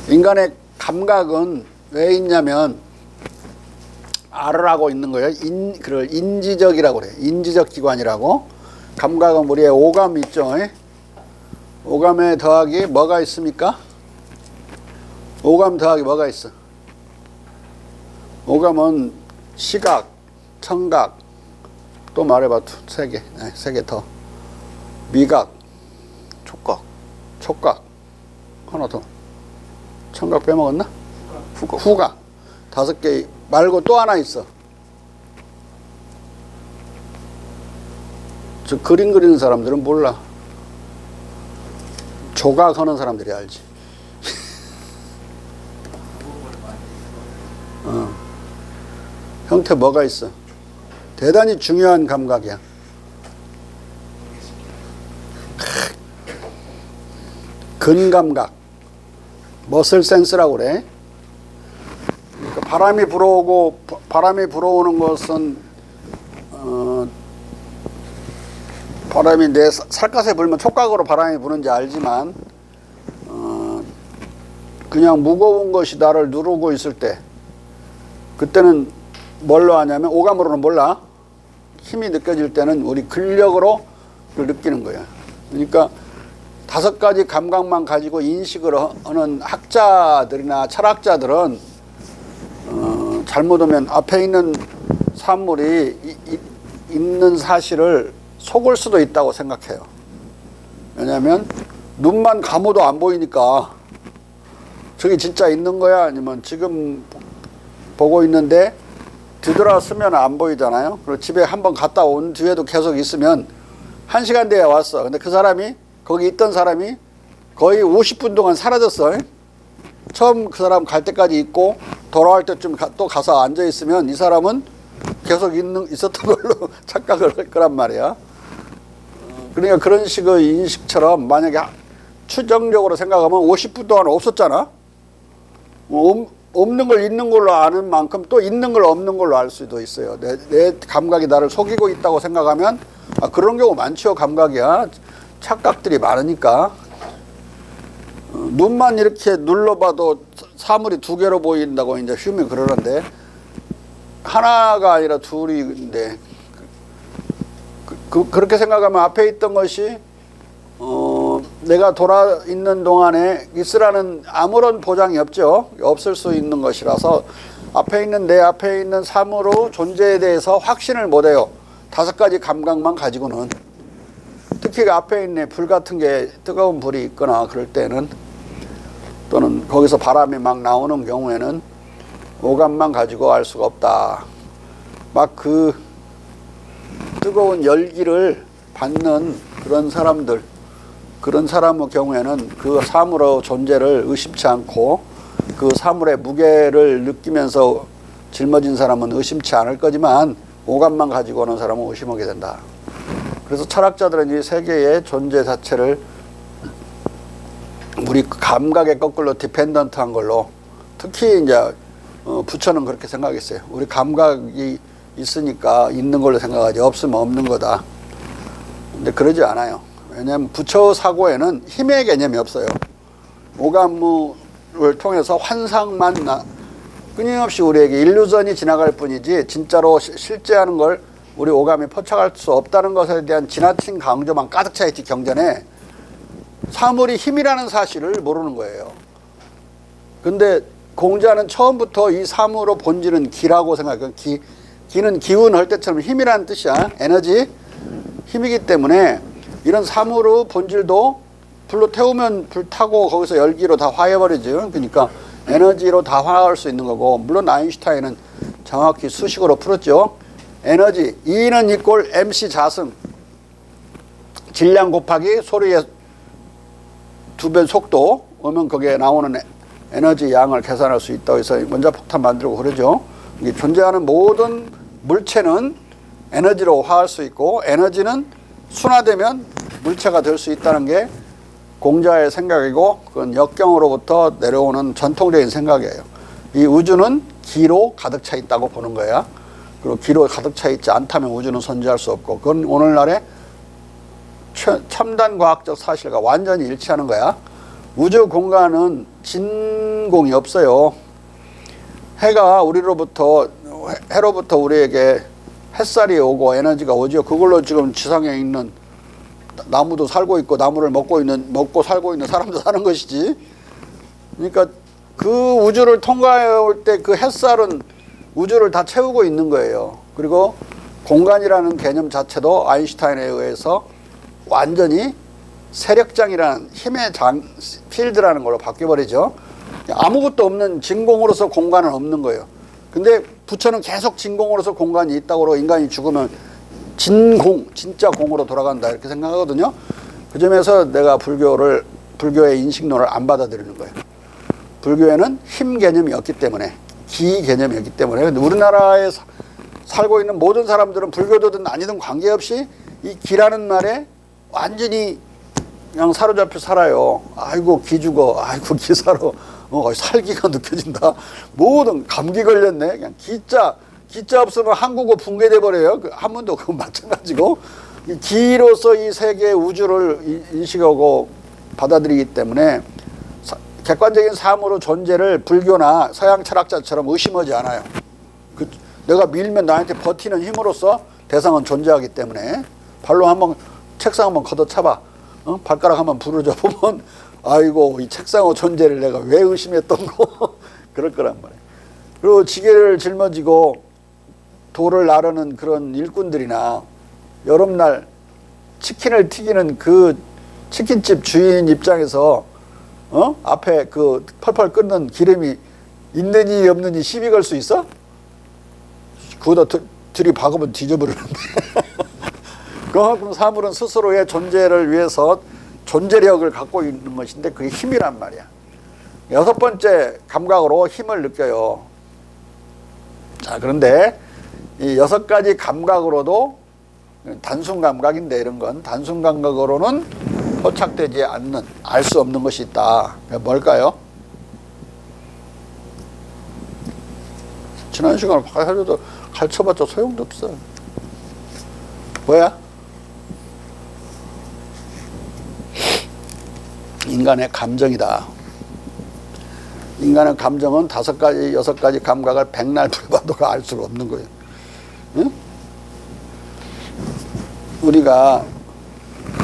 인간의 감각은 왜 있냐면 알을 하고 있는 거예요. 그걸 인지적이라고 그래요. 인지적 기관이라고. 감각은 우리의 오감 있죠. 오감에 더하기 뭐가 있습니까? 오감 더하기 뭐가 있어? 오감은 시각, 청각, 또 말해봐. 세 개. 네, 세 개 더. 미각, 촉각. 하나 더. 청각 빼먹었나? 후각. 5개 말고 또 하나 있어. 저 그림 그리는 사람들은 몰라. 조각하는 사람들이 알지. 형태 뭐가 있어? 대단히 중요한 감각이야. 근감각, 머슬 센스라고 그래. 그러니까 바람이 불어오는 것은 바람이 내 살갗에 불면 촉각으로 바람이 부는지 알지만 그냥 무거운 것이 나를 누르고 있을 때 그때는 뭘로 하냐면 오감으로는 몰라. 힘이 느껴질 때는 우리 근력으로 느끼는 거야. 그러니까 5가지 감각만 가지고 인식을 하는 학자들이나 철학자들은 잘못하면 앞에 있는 사물이 있는 사실을 속을 수도 있다고 생각해요. 왜냐하면 눈만 감아도 안 보이니까 저게 진짜 있는 거야? 아니면 지금 보고 있는데 뒤돌아서면 안 보이잖아요. 그리고 집에 한번 갔다 온 뒤에도 계속 있으면 1시간 뒤에 왔어. 근데 그 사람이 거기 있던 사람이 거의 50분 동안 사라졌어. 처음 그 사람 갈 때까지 있고 돌아올 때쯤 또 가서 앉아 있으면 이 사람은 계속 있었던 걸로 착각을 할 거란 말이야. 그러니까 그런 식의 인식처럼 만약에 추정적으로 생각하면 50분 동안 없었잖아. 없는 걸 있는 걸로 아는 만큼 또 있는 걸 없는 걸로 알 수도 있어요. 내 감각이 나를 속이고 있다고 생각하면 그런 경우 많죠. 감각이야. 착각들이 많으니까. 눈만 이렇게 눌러봐도 사물이 2개로 보인다고 이제 휴미 그러는데 하나가 아니라 둘인데 그렇게 생각하면 앞에 있던 것이 내가 돌아 있는 동안에 있으라는 아무런 보장이 없죠. 없을 수 있는 것이라서 내 앞에 있는 사물의 존재에 대해서 확신을 못해요. 5가지 감각만 가지고는. 특히 앞에 있는 불 같은 게 뜨거운 불이 있거나 그럴 때는 또는 거기서 바람이 막 나오는 경우에는 오감만 가지고 알 수가 없다. 막 그 뜨거운 열기를 받는 그런 사람의 경우에는 그 사물의 존재를 의심치 않고 그 사물의 무게를 느끼면서 짊어진 사람은 의심치 않을 거지만 오감만 가지고 오는 사람은 의심하게 된다. 그래서 철학자들은 이 세계의 존재 자체를 우리 감각에 거꾸로 디펜던트한 걸로 특히 이제 부처는 그렇게 생각했어요. 우리 감각이 있으니까 있는 걸로 생각하지 없으면 없는 거다. 근데 그러지 않아요. 왜냐하면 부처 사고에는 힘의 개념이 없어요. 오감을 통해서 환상만 끊임없이 우리에게 일루전이 지나갈 뿐이지 진짜로 실제하는 걸 우리 오감이 포착할 수 없다는 것에 대한 지나친 강조만 가득 차 있지 경전에 사물이 힘이라는 사실을 모르는 거예요. 근데 공자는 처음부터 이 사물의 본질은 기라고 생각해요. 기는 기운 할 때처럼 힘이라는 뜻이야. 에너지, 힘이기 때문에 이런 사물의 본질도 불로 태우면 불타고 거기서 열기로 다 화해버리죠. 그러니까 에너지로 다 화할 수 있는 거고, 물론 아인슈타인은 정확히 수식으로 풀었죠. 에너지 E는 이꼴 MC 자승, 질량 곱하기 소리의 2배 속도 오면 거기에 나오는 에너지 양을 계산할 수 있다고 해서 원자폭탄 만들고 그러죠. 존재하는 모든 물체는 에너지로 화할 수 있고 에너지는 순화되면 물체가 될 수 있다는 게 공자의 생각이고 그건 역경으로부터 내려오는 전통적인 생각이에요. 이 우주는 기로 가득 차 있다고 보는 거야. 그리고 기로 가득 차 있지 않다면 우주는 존재할 수 없고 그건 오늘날의 첨단 과학적 사실과 완전히 일치하는 거야. 우주 공간은 진공이 없어요. 해가 해로부터 우리에게 햇살이 오고 에너지가 오죠. 그걸로 지금 지상에 있는 나무도 살고 있고 나무를 먹고 살고 있는 사람도 사는 것이지. 그러니까 그 우주를 통과할 때 그 햇살은 우주를 다 채우고 있는 거예요. 그리고 공간이라는 개념 자체도 아인슈타인에 의해서 완전히 세력장이라는 힘의 필드라는 걸로 바뀌어버리죠. 아무것도 없는 진공으로서 공간은 없는 거예요. 근데 부처는 계속 진공으로서 공간이 있다고 인간이 죽으면 진짜 공으로 돌아간다 이렇게 생각하거든요. 그 점에서 내가 불교의 인식론을 안 받아들이는 거예요. 불교에는 힘 개념이 없기 때문에, 기 개념이 없기 때문에. 근데 우리나라에 살고 있는 모든 사람들은 불교도든 아니든 관계없이 이 기라는 말에 완전히 그냥 사로잡혀 살아요. 아이고 기 죽어, 아이고 기 살아, 살기가 느껴진다. 모든 감기 걸렸네. 그냥 기자 없으면 한국어 붕괴돼 버려요. 한문도 그건 마찬가지고. 이 기로서 이 세계 우주를 인식하고 받아들이기 때문에 객관적인 삶으로 존재를 불교나 서양 철학자처럼 의심하지 않아요. 내가 밀면 나한테 버티는 힘으로써 대상은 존재하기 때문에 발로 한번 책상 한번 걷어차봐. 발가락 한번 부러져 보면 아이고 이 책상의 존재를 내가 왜 의심했던 거 그럴 거란 말이에요. 그리고 지게를 짊어지고 돌을 나르는 그런 일꾼들이나 여름날 치킨을 튀기는 그 치킨집 주인 입장에서 앞에 그 펄펄 끓는 기름이 있느니 없느니 시비 걸 수 있어? 그거다 들이박으면 뒤져버리는데. 그만큼 사물은 스스로의 존재를 위해서 존재력을 갖고 있는 것인데 그게 힘이란 말이야. 여섯 번째 감각으로 힘을 느껴요. 자, 그런데 이 여섯 가지 감각으로도 단순 감각인데 이런 건 단순 감각으로는 포착되지 않는, 알 수 없는 것이 있다. 뭘까요? 지난 시간에 가르쳐도 가르쳐봤자 소용도 없어. 뭐야? 인간의 감정이다. 인간의 감정은 다섯 가지, 여섯 가지 감각을 백날 불봐도 알 수가 없는 거예요. 응? 우리가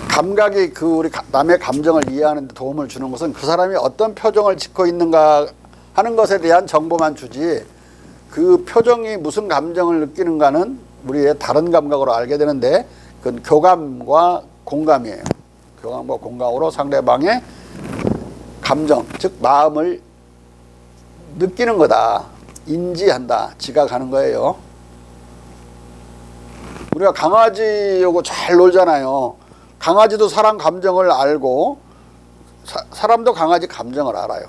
감각이 우리 남의 감정을 이해하는 데 도움을 주는 것은 그 사람이 어떤 표정을 짓고 있는가 하는 것에 대한 정보만 주지, 그 표정이 무슨 감정을 느끼는가는 우리의 다른 감각으로 알게 되는데 그건 교감과 공감이에요. 교감과 공감으로 상대방의 감정, 즉 마음을 느끼는 거다. 인지한다. 지각하는 거예요. 우리가 강아지하고 잘 놀잖아요. 강아지도 사람 감정을 알고 사람도 강아지 감정을 알아요.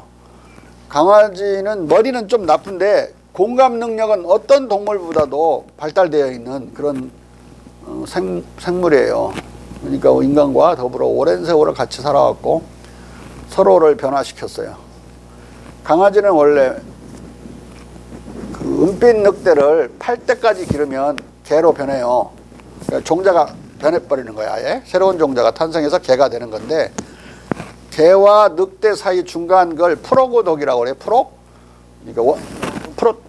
강아지는 머리는 좀 나쁜데 공감 능력은 어떤 동물보다도 발달되어 있는 그런 생물이에요. 그러니까 인간과 더불어 오랜 세월을 같이 살아왔고 서로를 변화시켰어요. 강아지는 원래 그 은빛 늑대를 8대까지 기르면 개로 변해요. 그러니까 종자가 변해버리는 거야. 아예 새로운 종자가 탄생해서 개가 되는 건데, 개와 늑대 사이 중간 걸 프로고독이라고 그래요. 그러니까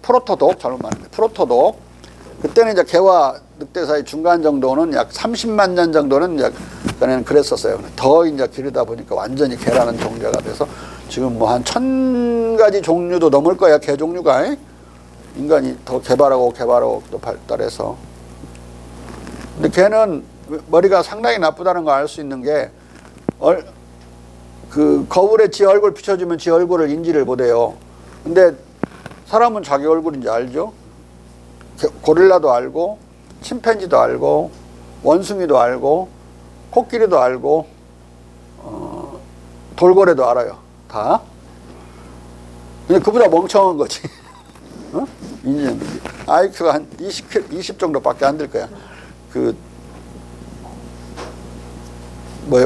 프로토독, 잘못 말했네. 프로토독. 그때는 이제 개와 늑대 사이 중간 정도는 약 30만 년 정도는 이제 전에는 그랬었어요. 더 이제 기르다 보니까 완전히 개라는 종자가 돼서 지금 뭐 한 1000가지 종류도 넘을 거야, 개 종류가. 인간이 더 개발하고 또 발달해서. 근데 개는 머리가 상당히 나쁘다는 거 알 수 있는 게, 그 거울에 지 얼굴 비춰주면 지 얼굴을 인지를 못해요. 근데 사람은 자기 얼굴인지 알죠? 고릴라도 알고, 침팬지도 알고, 원숭이도 알고, 코끼리도 알고, 돌고래도 알아요. 다. 근데 그보다 멍청한 거지. 인지는. IQ가 한 20 정도밖에 안 될 거야.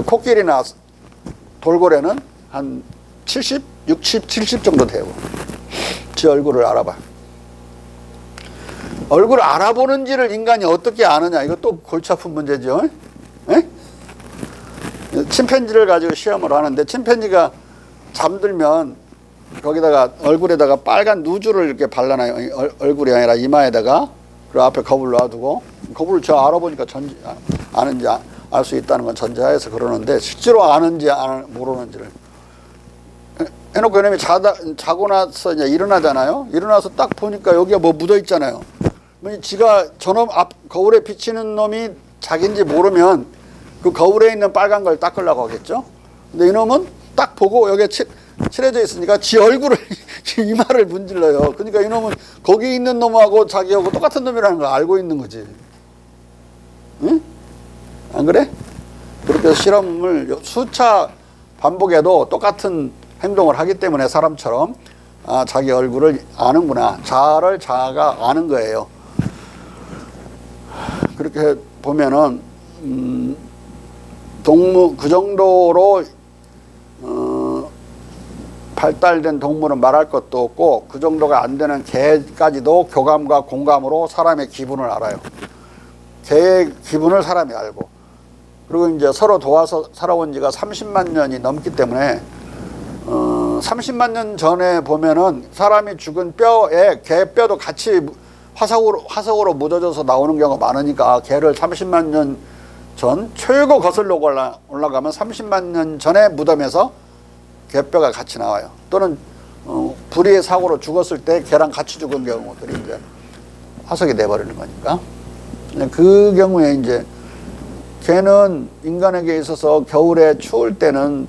코끼리나 돌고래는 한 70, 60, 70 정도 돼요. 지 얼굴을 알아봐. 얼굴을 알아보는지를 인간이 어떻게 아느냐, 이것도 골치 아픈 문제죠. 에? 침팬지를 가지고 시험을 하는데, 침팬지가 잠들면 거기다가 얼굴에다가 빨간 누주를 이렇게 발라놔요. 얼굴이 아니라 이마에다가. 그리고 앞에 겁을 놔두고, 겁을 저 알아보니까 아는지 알 수 있다는 건 전제하에서 그러는데, 실제로 아는지 모르는지를 해놓고 이놈이 자고 나서 이제 일어나잖아요. 일어나서 딱 보니까 여기가 뭐 묻어 있잖아요. 지가 저놈 앞 거울에 비치는 놈이 자기인지 모르면 그 거울에 있는 빨간 걸 닦으려고 하겠죠. 근데 이놈은 딱 보고 여기에 칠해져 있으니까 지 얼굴을 이마를 문질러요. 그러니까 이놈은 거기 있는 놈하고 자기하고 똑같은 놈이라는 걸 알고 있는 거지. 응? 안 그래? 그렇게 실험을 수차 반복해도 똑같은 행동을 하기 때문에 사람처럼 자기 얼굴을 아는구나. 자아를 자아가 아는 거예요. 그렇게 보면은 그 정도로 발달된 동물은 말할 것도 없고, 그 정도가 안 되는 개까지도 교감과 공감으로 사람의 기분을 알아요. 개의 기분을 사람이 알고, 그리고 이제 서로 도와서 살아온 지가 30만 년이 넘기 때문에 30만 년 전에 보면은 사람이 죽은 뼈에 개 뼈도 같이 화석으로 묻어져서 나오는 경우가 많으니까, 개를 30만 년 전 최고 거슬러 올라가면 30만 년 전에 무덤에서 개뼈가 같이 나와요. 또는 불의의 사고로 죽었을 때 개랑 같이 죽은 경우들이 이제 화석이 돼버리는 거니까. 그 경우에 이제 개는 인간에게 있어서 겨울에 추울 때는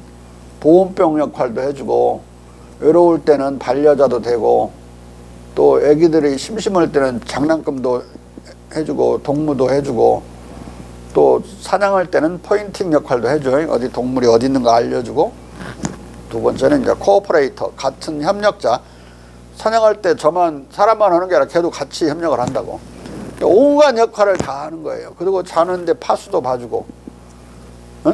보온병 역할도 해주고, 외로울 때는 반려자도 되고, 또 애기들이 심심할 때는 장난감도 해주고 동무도 해주고, 또 사냥할 때는 포인팅 역할도 해줘요. 어디 동물이 어디 있는가 알려주고. 두 번째는 이제 코오퍼레이터, 같은 협력자. 사냥할 때 사람만 하는 게 아니라 걔도 같이 협력을 한다고. 온갖 역할을 다 하는 거예요. 그리고 자는데 파수도 봐주고.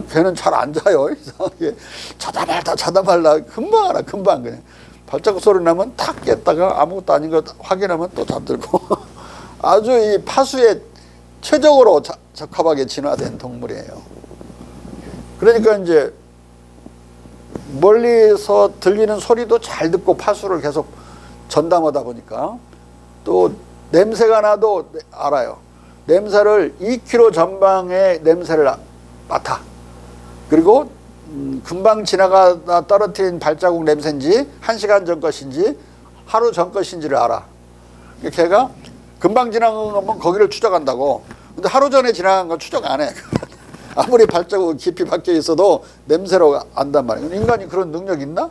걔는 잘 안 자요. 이상하게 자다 말라 금방 알아. 금방 그냥 발자국 소리 나면 탁 깼다가 아무것도 아닌 거 확인하면 또 잠들고. 아주 이 파수에 최적으로 적합하게 진화된 동물이에요. 그러니까 이제 멀리서 들리는 소리도 잘 듣고 파수를 계속 전담하다 보니까, 또 냄새가 나도 알아요. 냄새를 2km 전방의 냄새를 맡아. 그리고 금방 지나가다 떨어뜨린 발자국 냄새인지 1시간 전 것인지 하루 전 것인지를 알아. 걔가 금방 지나간 거면 거기를 추적한다고. 근데 하루 전에 지나간 건 추적 안 해. 아무리 발자국 깊이 박혀 있어도 냄새로 안단 말이에요. 인간이 그런 능력 있나?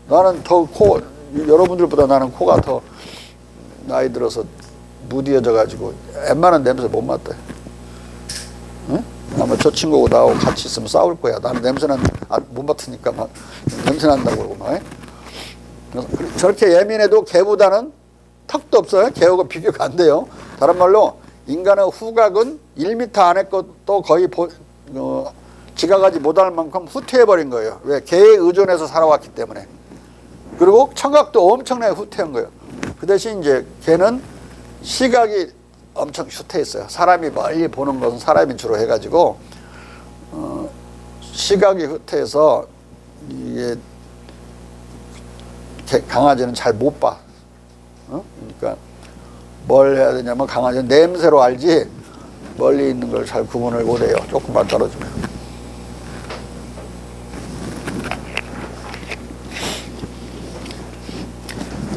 나는 여러분들보다 나는 코가 더 나이 들어서 무디어져 가지고 웬만한 냄새 못 맡아요. 응? 아마 저 친구하고 나하고 같이 있으면 싸울 거야. 나는 못 맡으니까 막 냄새 난다고 그러고 막. 저렇게 예민해도 개보다는 턱도 없어요. 개하고 비교가 안 돼요. 다른 말로 인간의 후각은 1m 안에 것도 거의 지각하지 못할 만큼 후퇴해버린 거예요. 왜? 개에 의존해서 살아왔기 때문에. 그리고 청각도 엄청나게 후퇴한 거예요. 그 대신 이제 개는 시각이 엄청 후퇴했어요. 사람이 멀리 보는 것은 사람이 주로 해가지고 시각이 후퇴해서 이게 강아지는 잘 못 봐. 그러니까 뭘 해야 되냐면 강아지는 냄새로 알지 멀리 있는 걸 잘 구분을 못해요. 조금만 떨어지면.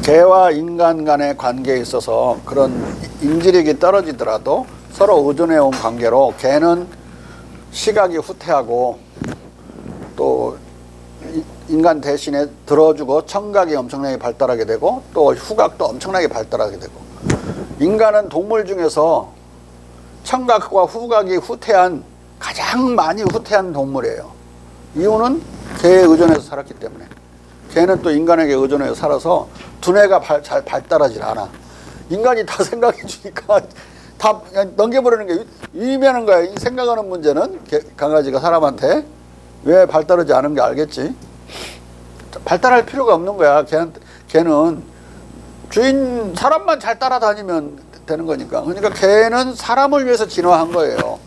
개와 인간 간의 관계에 있어서 그런 인지력이 떨어지더라도 서로 의존해온 관계로, 개는 시각이 후퇴하고 또 인간 대신에 들어주고 청각이 엄청나게 발달하게 되고, 또 후각도 엄청나게 발달하게 되고, 인간은 동물 중에서 청각과 후각이 가장 많이 후퇴한 동물이에요. 이유는 개에 의존해서 살았기 때문에. 개는 또 인간에게 의존해서 살아서 두뇌가 잘 발달하지 않아. 인간이 다 생각해 주니까 다 그냥 넘겨버리는 게 유의미한 거야. 이 생각하는 문제는 강아지가 사람한테 왜 발달하지 않은 게 알겠지. 발달할 필요가 없는 거야. 걔는 사람만 잘 따라다니면 되는 거니까. 그러니까 개는 사람을 위해서 진화한 거예요.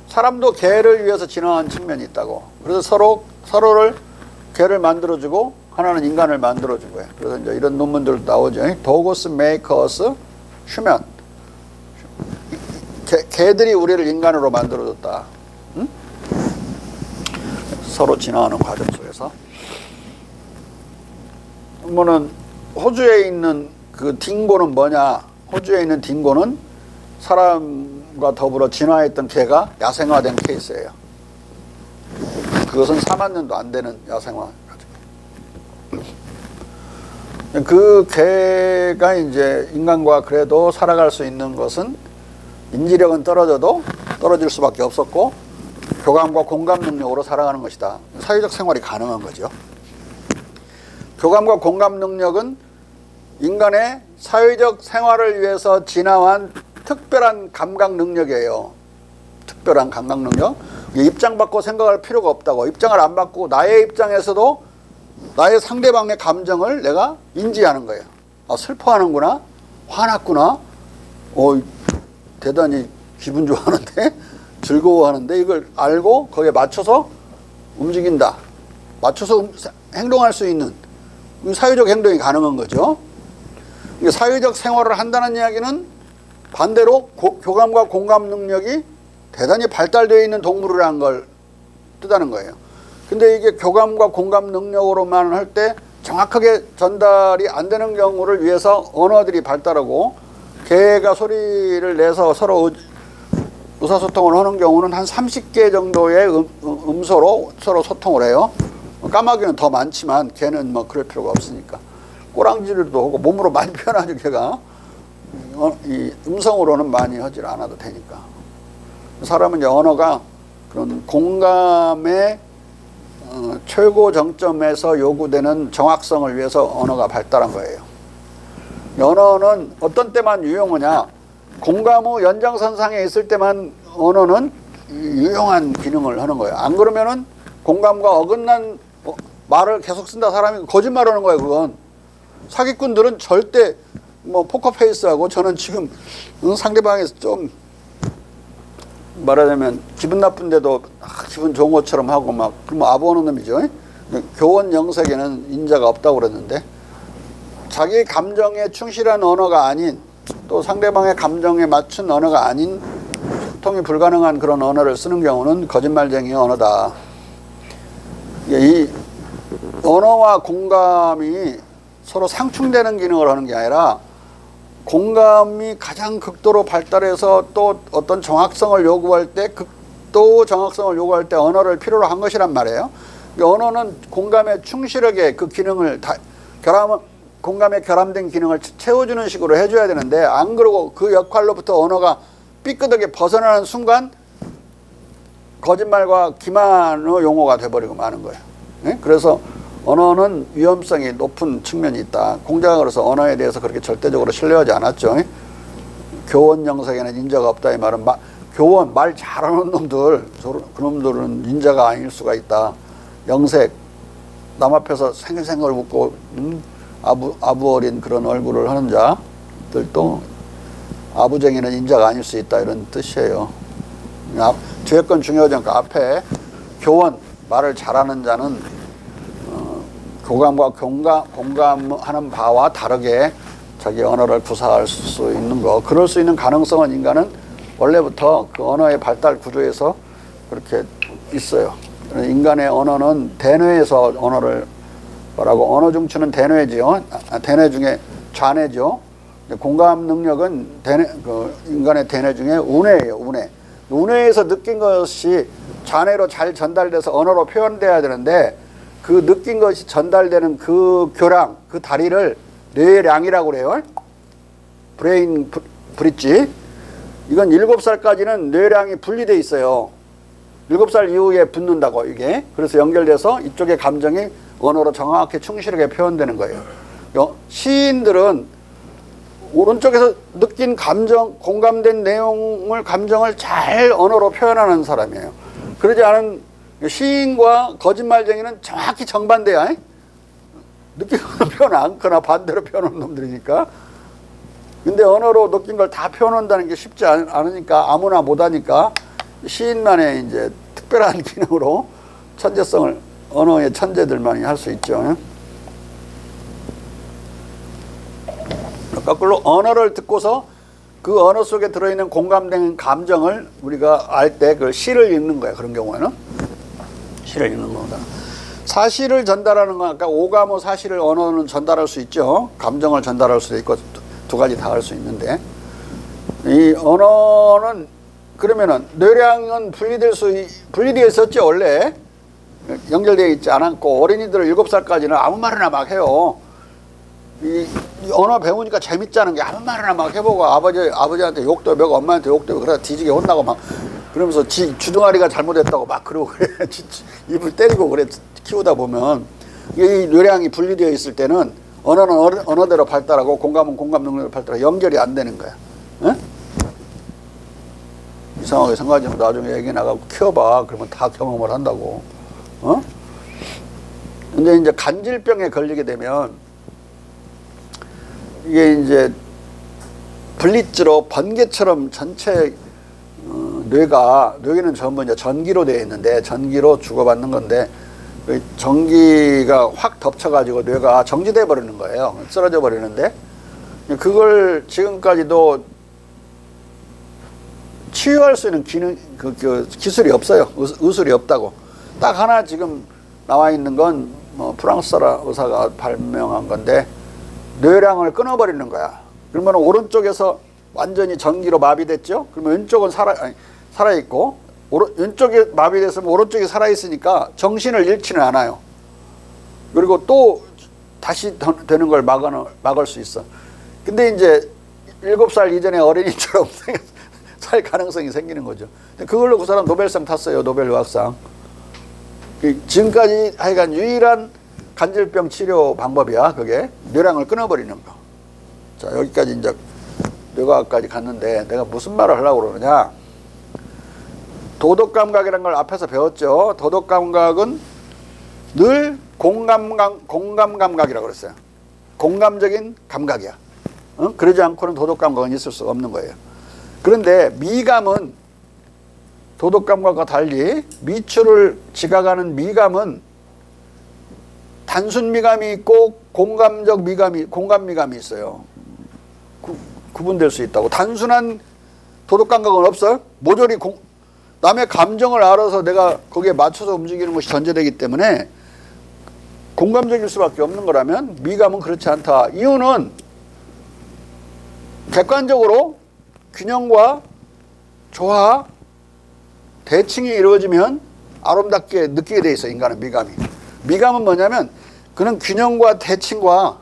사람도 개를 위해서 진화한 측면이 있다고. 그래서 서로를 개를 만들어주고 하나는 인간을 만들어주고 해. 그래서 이제 이런 논문들도 나오죠. 도그스 메이커스 휴먼. 개들이 우리를 인간으로 만들어줬다. 응? 서로 진화하는 과정 속에서. 그러면은 호주에 있는 그 딩고는 뭐냐? 호주에 있는 딩고는 사람과 더불어 진화했던 개가 야생화된 케이스예요. 그것은 4만 년도 안 되는 야생화. 그 개가 이제 인간과 그래도 살아갈 수 있는 것은 인지력은 떨어져도 떨어질 수밖에 없었고 교감과 공감 능력으로 살아가는 것이다. 사회적 생활이 가능한 거죠. 교감과 공감 능력은 인간의 사회적 생활을 위해서 진화한 특별한 감각 능력이에요. 특별한 감각 능력. 입장 바꿔 생각할 필요가 없다고. 입장을 안 바꾸고 나의 입장에서도 나의 상대방의 감정을 내가 인지하는 거예요. 아, 슬퍼하는구나, 화났구나, 대단히 기분 좋아하는데, 즐거워하는데, 이걸 알고 거기에 맞춰서 움직인다. 맞춰서 행동할 수 있는 사회적 행동이 가능한 거죠. 사회적 생활을 한다는 이야기는 반대로 교감과 공감 능력이 대단히 발달되어 있는 동물이라는 걸 뜻하는 거예요. 근데 이게 교감과 공감 능력으로만 할 때 정확하게 전달이 안 되는 경우를 위해서 언어들이 발달하고 개가 소리를 내서 서로 의사소통을 하는 경우는 한 30개 정도의 음소로 서로 소통을 해요. 까마귀는 더 많지만 개는 뭐 그럴 필요가 없으니까. 꼬랑지를도 하고 몸으로 많이 표현하죠, 개가. 이 음성으로는 많이 하질 않아도 되니까. 사람은 이제 언어가 그런 공감의 최고 정점에서 요구되는 정확성을 위해서 언어가 발달한 거예요. 언어는 어떤 때만 유용하냐? 공감 후 연장선상에 있을 때만 언어는 유용한 기능을 하는 거예요. 안 그러면은 공감과 어긋난 말을 계속 쓴다 사람이 거짓말하는 거예요. 그건 사기꾼들은 절대 뭐 포커페이스하고 저는 지금 상대방에서 좀 말하자면 기분 나쁜데도 기분 좋은 것처럼 하고 막 그러면 아부하는 놈이죠. 교원 영색에는 인자가 없다고 그랬는데 자기 감정에 충실한 언어가 아닌 또 상대방의 감정에 맞춘 언어가 아닌 소통이 불가능한 그런 언어를 쓰는 경우는 거짓말쟁이의 언어다. 이 언어와 공감이 서로 상충되는 기능을 하는 게 아니라 공감이 가장 극도로 발달해서 또 어떤 정확성을 요구할 때 극도 정확성을 요구할 때 언어를 필요로 한 것이란 말이에요. 언어는 공감에 충실하게 그 기능을 공감에 결함된 기능을 채워주는 식으로 해줘야 되는데 안 그러고 그 역할로부터 언어가 삐끗하게 벗어나는 순간 거짓말과 기만의 용어가 돼버리고 마는 거예요. 네? 그래서 언어는 위험성이 높은 측면이 있다. 공자가 그래서 언어에 대해서 그렇게 절대적으로 신뢰하지 않았죠. 교원 영색에는 인자가 없다 이 말은 교원 말 잘하는 놈들 그놈들은 인자가 아닐 수가 있다. 영색 남 앞에서 생글생글 웃고 아부 어린 그런 얼굴을 하는 자들도 아부쟁이는 인자가 아닐 수 있다 이런 뜻이에요. 뒤에 건 중요하지 않고 앞에 교원 말을 잘하는 자는 교감과 공감하는 바와 다르게 자기 언어를 구사할 수 있는 거. 그럴 수 있는 가능성은 인간은 원래부터 그 언어의 발달 구조에서 그렇게 있어요. 인간의 언어는 대뇌에서 언어를 말하고 언어 중추는 대뇌지요. 대뇌 중에 좌뇌죠. 공감 능력은 인간의 대뇌 중에 우뇌예요. 우뇌. 우뇌에서 느낀 것이 좌뇌로 잘 전달돼서 언어로 표현돼야 되는데 그 느낀 것이 전달되는 그 교량, 그 다리를 뇌량이라고 그래요. 브레인 브릿지. 이건 7살까지는 뇌량이 분리돼 있어요. 7살 이후에 붙는다고 이게. 그래서 연결돼서 이쪽의 감정이 언어로 정확히 충실하게 표현되는 거예요. 시인들은 오른쪽에서 느낀 감정, 공감된 내용을 감정을 잘 언어로 표현하는 사람이에요. 그러지 않은 시인과 거짓말쟁이는 정확히 정반대야. 느낀 걸 표현 않거나 반대로 표현하는 놈들이니까. 근데 언어로 느낀 걸 다 표현한다는 게 쉽지 않으니까 아무나 못하니까 시인만의 이제 특별한 기능으로 천재성을 언어의 천재들만이 할 수 있죠. 거꾸로 언어를 듣고서 그 언어 속에 들어있는 공감된 감정을 우리가 알 때 그 시를 읽는 거야. 그런 경우에는 시를 읽는 거다. 사실을 전달하는 건 아까 오감의 사실을 언어는 전달할 수 있죠. 감정을 전달할 수도 있고 두 가지 다 할 수 있는데 이 언어는 그러면은 뇌량은 분리되어 있었죠. 원래 연결되어 있지 않았고 어린이들 7살까지는 아무 말이나 막 해요. 이 언어 배우니까 재밌자는 게 아무 말이나 막 해보고 아버지한테 욕도 배우고 엄마한테 욕도 배우고 그러다 뒤지게 혼나고 막 그러면서 주둥아리가 잘못했다고 막 그러고 그래. 입을 때리고 그래. 키우다 보면 이 뇌량이 분리되어 있을 때는 언어는 언어대로 발달하고 공감은 공감 능력으로 발달하고 연결이 안 되는 거야. 응? 이상하게 생각하지만 나중에 애기 나가고 키워봐. 그러면 다 경험을 한다고. 어? 근데 이제 간질병에 걸리게 되면 이게 이제 블리츠로 번개처럼 전체 뇌는 전부 이제 전기로 되어 있는데 전기로 주고받는 건데 전기가 확 덮쳐가지고 뇌가 정지돼 버리는 거예요. 쓰러져 버리는데 그걸 지금까지도 치유할 수 있는 기술이 없어요. 의술이 없다고. 딱 하나 지금 나와 있는 건 프랑스 의사가 발명한 건데 뇌량을 끊어버리는 거야. 그러면 오른쪽에서 완전히 전기로 마비됐죠. 그러면 왼쪽은 살아있고 왼쪽이 마비됐으면 오른쪽이 살아있으니까 정신을 잃지는 않아요. 그리고 또 다시 되는 걸 막을 수 있어. 근데 이제 7살 이전의 어린이처럼 살 가능성이 생기는 거죠. 그걸로 그 사람 노벨상 탔어요. 노벨 의학상. 지금까지 하여간 유일한 간질병 치료 방법이야. 그게 뇌량을 끊어버리는 거. 자, 여기까지 이제 뇌과학까지 갔는데 내가 무슨 말을 하려고 그러느냐. 도덕감각이라는 걸 앞에서 배웠죠. 도덕감각은 늘 공감감각이라고 그랬어요. 공감적인 감각이야. 그러지 않고는 도덕감각은 있을 수 없는 거예요. 그런데 미감은 도덕감각과 달리 미추를 지각하는 미감은 단순 미감이 있고 공감 미감이 있어요. 구분될 수 있다고. 단순한 도덕감각은 없어요. 모조리 남의 감정을 알아서 내가 거기에 맞춰서 움직이는 것이 전제되기 때문에 공감적일 수밖에 없는 거라면 미감은 그렇지 않다. 이유는 객관적으로 균형과 조화, 대칭이 이루어지면 아름답게 느끼게 돼 있어. 인간은 미감이. 미감은 뭐냐면 그는 균형과 대칭과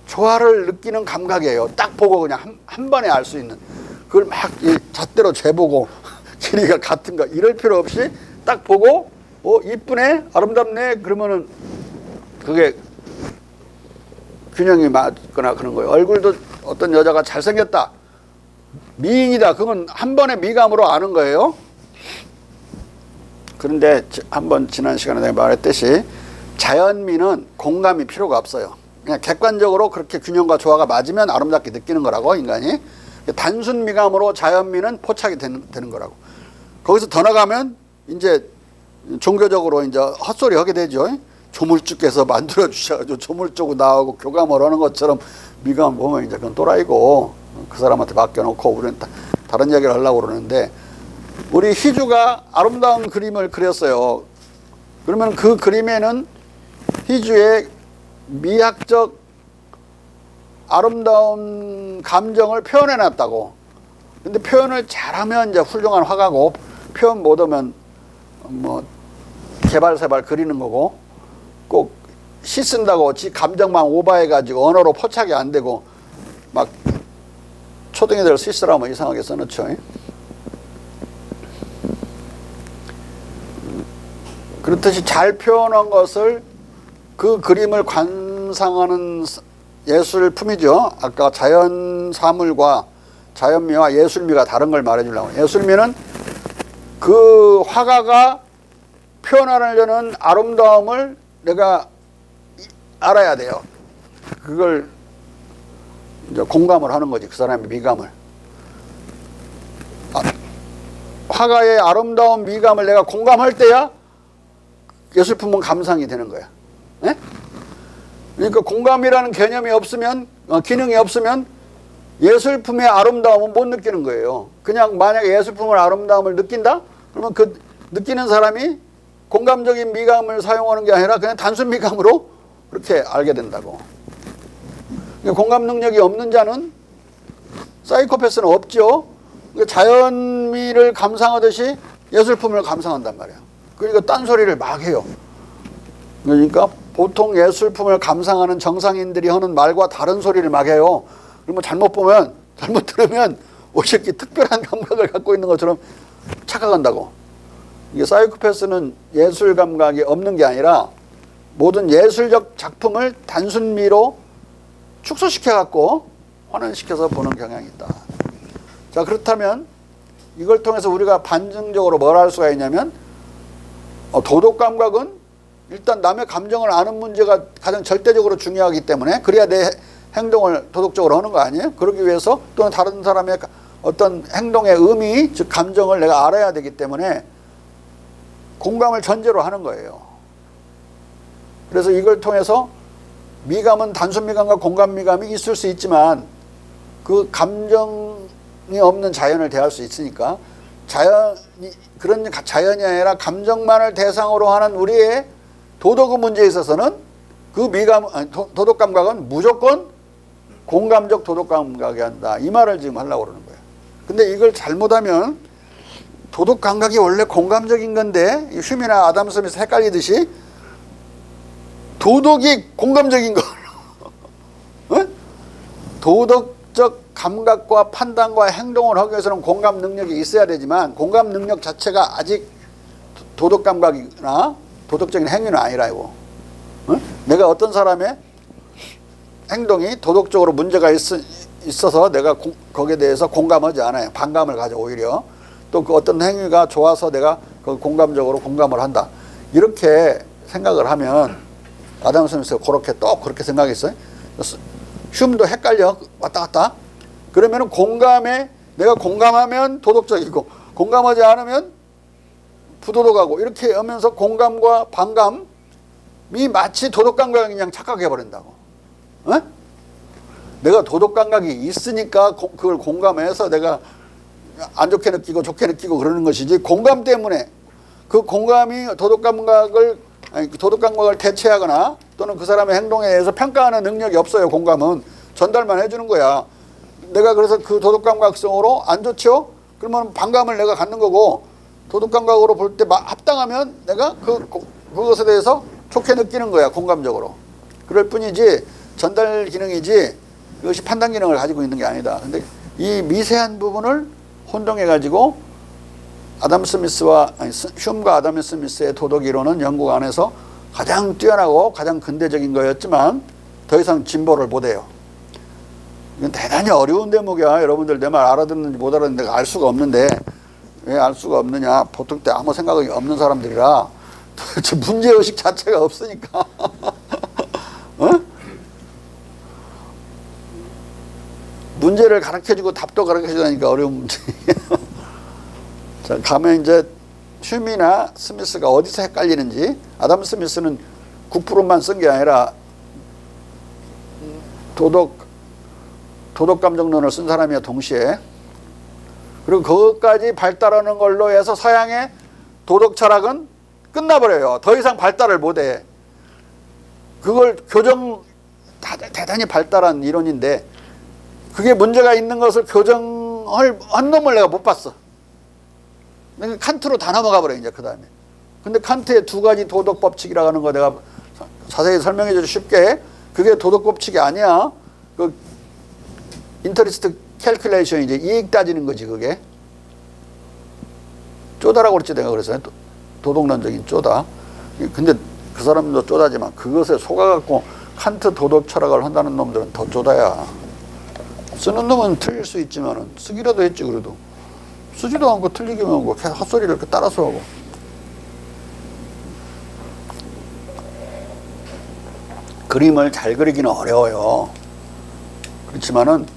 조화를 느끼는 감각이에요. 딱 보고 그냥 한 번에 알 수 있는. 그걸 막 잣대로 재보고 길이가 같은가 이럴 필요 없이 딱 보고 이쁘네 아름답네 그러면은 그게 균형이 맞거나 그런 거예요. 얼굴도 어떤 여자가 잘생겼다 미인이다 그건 한 번에 미감으로 아는 거예요. 그런데 한번 지난 시간에 내가 말했듯이 자연미는 공감이 필요가 없어요. 그냥 객관적으로 그렇게 균형과 조화가 맞으면 아름답게 느끼는 거라고 인간이. 단순 미감으로 자연미는 포착이 되는 거라고. 거기서 더 나가면 이제 종교적으로 이제 헛소리 하게 되죠. 조물주께서 만들어 주셔가지고 조물주고 나오고 교감을 하는 것처럼 미감 보면 이제 그건 또라이고 그 사람한테 맡겨놓고 우리는 다른 얘기를 하려고 그러는데 우리 희주가 아름다운 그림을 그렸어요. 그러면 그 그림에는 희주의 미학적 아름다운 감정을 표현해 놨다고. 근데 표현을 잘하면 이제 훌륭한 화가고 표현 못하면 뭐 개발세발 그리는 거고 꼭 시 쓴다고 지 감정만 오버해 가지고 언어로 포착이 안 되고 막 초등애들 시 쓰라면 이상하게 써놓죠. 그렇듯이 잘 표현한 것을 그 그림을 관상하는 예술품이죠. 아까 자연 사물과 자연미와 예술미가 다른 걸 말해주려고. 예술미는 그 화가가 표현하려는 아름다움을 내가 알아야 돼요. 그걸 이제 공감을 하는 거지. 그 사람의 미감을. 화가의 아름다운 미감을 내가 공감할 때야 예술품은 감상이 되는 거야. 네? 그러니까 공감이라는 개념이 없으면, 기능이 없으면 예술품의 아름다움은 못 느끼는 거예요. 그냥 만약에 예술품의 아름다움을 느낀다? 그러면 그 느끼는 사람이 공감적인 미감을 사용하는 게 아니라 그냥 단순 미감으로 그렇게 알게 된다고. 그러니까 공감 능력이 없는 자는, 사이코패스는 없죠. 그러니까 자연미를 감상하듯이 예술품을 감상한단 말이에요. 그러니까 딴소리를 막 해요. 그러니까 보통 예술품을 감상하는 정상인들이 하는 말과 다른 소리를 막 해요. 그러면 잘못 들으면 오실기 특별한 감각을 갖고 있는 것처럼 착각한다고. 이게 사이코패스는 예술 감각이 없는 게 아니라 모든 예술적 작품을 단순미로 축소시켜 갖고 환원시켜서 보는 경향이 있다. 자, 그렇다면 이걸 통해서 우리가 반증적으로 뭘 할 수가 있냐면, 도덕 감각은 일단 남의 감정을 아는 문제가 가장 절대적으로 중요하기 때문에, 그래야 내 행동을 도덕적으로 하는 거 아니에요? 그러기 위해서 또는 다른 사람의 어떤 행동의 의미, 즉 감정을 내가 알아야 되기 때문에 공감을 전제로 하는 거예요. 그래서 이걸 통해서 미감은 단순 미감과 공감 미감이 있을 수 있지만 그 감정이 없는 자연을 대할 수 있으니까, 그런 자연이 아니라 감정만을 대상으로 하는 우리의 도덕의 문제에 있어서는 그 도덕 감각은 무조건 공감적 도덕 감각이 한다. 이 말을 지금 하려고 그러는 거예요. 근데 이걸 잘못하면 도덕 감각이 원래 공감적인 건데, 휴미나 아담 스미스 헷갈리듯이 도덕이 공감적인 거. 도덕적 감각과 판단과 행동을 하기 위해서는 공감 능력이 있어야 되지만, 공감 능력 자체가 아직 도덕 감각이나 도덕적인 행위는 아니라고. 내가 어떤 사람의 행동이 도덕적으로 문제가 있어서 내가 거기에 대해서 공감하지 않아요. 반감을 가져. 오히려 또 그 어떤 행위가 좋아서 내가 그 공감적으로 공감을 한다. 이렇게 생각을 하면, 아담 스미스가 그렇게 생각했어요. 흉도 헷갈려 왔다 갔다. 그러면은 내가 공감하면 도덕적이고 공감하지 않으면 부도덕하고, 이렇게 하면서 공감과 반감이 마치 도덕 감각이 그냥 착각해 버린다고. 내가 도덕 감각이 있으니까 그걸 공감해서 내가 안 좋게 느끼고 좋게 느끼고 그러는 것이지, 공감 때문에 그 공감이 도덕 감각을 대체하거나 또는 그 사람의 행동에 대해서 평가하는 능력이 없어요. 공감은 전달만 해주는 거야. 내가 그래서 그 도덕 감각성으로 안 좋죠? 그러면 반감을 내가 갖는 거고, 도덕 감각으로 볼 때 합당하면 내가 그것에 대해서 좋게 느끼는 거야. 공감적으로. 그럴 뿐이지 전달 기능이지 이것이 판단 기능을 가지고 있는 게 아니다. 근데 이 미세한 부분을 혼동해 가지고 흉과 아담 스미스의 도덕 이론은 영국 안에서 가장 뛰어나고 가장 근대적인 거였지만 더 이상 진보를 못해요. 이건 대단히 어려운 대목이야. 여러분들 내 말 알아듣는지 못 알아듣는지 알 수가 없는데, 왜 알 수가 없느냐? 보통 때 아무 생각이 없는 사람들이라 도대체 문제의식 자체가 없으니까. 문제를 가르쳐주고 답도 가르쳐주니까 어려운 문제예요. 자, 가면 이제 휴미나 스미스가 어디서 헷갈리는지. 아담 스미스는 9%만 쓴 게 아니라 도덕 감정론을 쓴 사람이야, 동시에. 그리고 그것까지 발달하는 걸로 해서 서양의 도덕 철학은 끝나버려요. 더 이상 발달을 못해. 그걸 대단히 발달한 이론인데, 그게 문제가 있는 것을 교정을 한 놈을 내가 못 봤어. 칸트로 다 넘어가 버려, 이제 그 다음에. 근데 칸트의 두 가지 도덕 법칙이라고 하는 거 내가 자세히 설명해 주지 쉽게. 그게 도덕 법칙이 아니야. 그 인터리스트 캘큘레이션이지. 이익 따지는 거지, 그게. 쪼다라고 그랬지, 내가 그랬어요. 도덕론적인 쪼다. 근데 그 사람도 쪼다지만 그것에 속아갖고 칸트 도덕 철학을 한다는 놈들은 더 쪼다야. 쓰는 놈은 틀릴 수 있지만은 쓰기라도 했지. 그래도 쓰지도 않고 틀리기만 하고 계속 헛소리를 이렇게 따라서 하고. 그림을 잘 그리기는 어려워요. 그렇지만은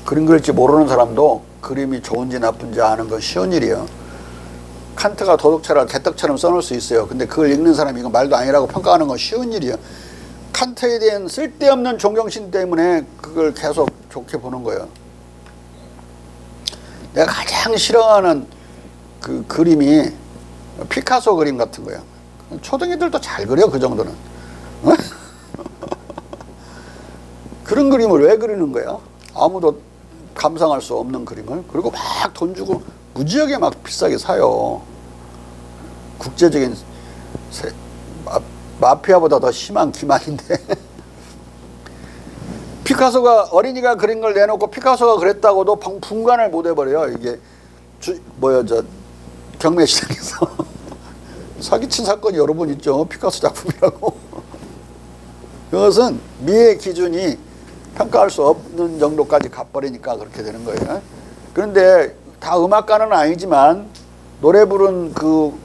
그림 그릴 줄 모르는 사람도 그림이 좋은지 나쁜지 아는 건 쉬운 일이에요. 칸트가 도덕체를 개떡처럼 써놓을 수 있어요. 근데 그걸 읽는 사람이 이거 말도 아니라고 평가하는 건 쉬운 일이에요. 칸트에 대한 쓸데없는 존경심 때문에 그걸 계속 좋게 보는 거예요. 내가 가장 싫어하는 그 그림이 피카소 그림 같은 거예요. 초등이들도 잘 그려, 그 정도는. 어? 그런 그림을 왜 그리는 거야? 아무도 감상할 수 없는 그림을. 그리고 막 돈 주고 무지하게 막 비싸게 사요. 국제적인 마피아보다 더 심한 기만인데. 피카소가, 어린이가 그린 걸 내놓고 피카소가 그랬다고도 분간을 못 해버려요. 이게 경매시장에서 사기친 사건이 여러 번 있죠. 피카소 작품이라고. 이것은 미의 기준이 평가할 수 없는 정도까지 가버리니까 그렇게 되는 거예요. 그런데 다 음악가는 아니지만 노래 부른 그